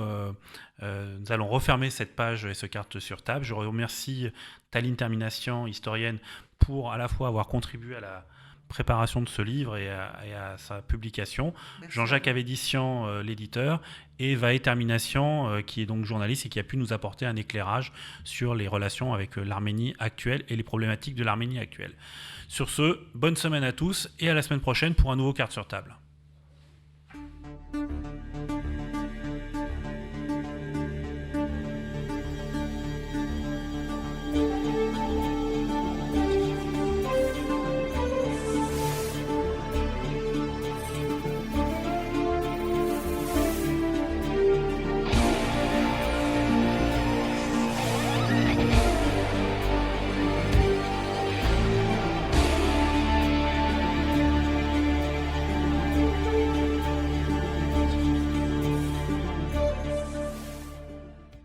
allons refermer cette page et ce carte sur table. Je remercie Taline Termination, historienne, pour à la fois avoir contribué à la préparation de ce livre et à sa publication. Merci. Jean-Jacques Avédician, l'éditeur, et Vae Termination, qui est donc journaliste et qui a pu nous apporter un éclairage sur les relations avec l'Arménie actuelle et les problématiques de l'Arménie actuelle. Sur ce, bonne semaine à tous et à la semaine prochaine pour un nouveau Carte sur table.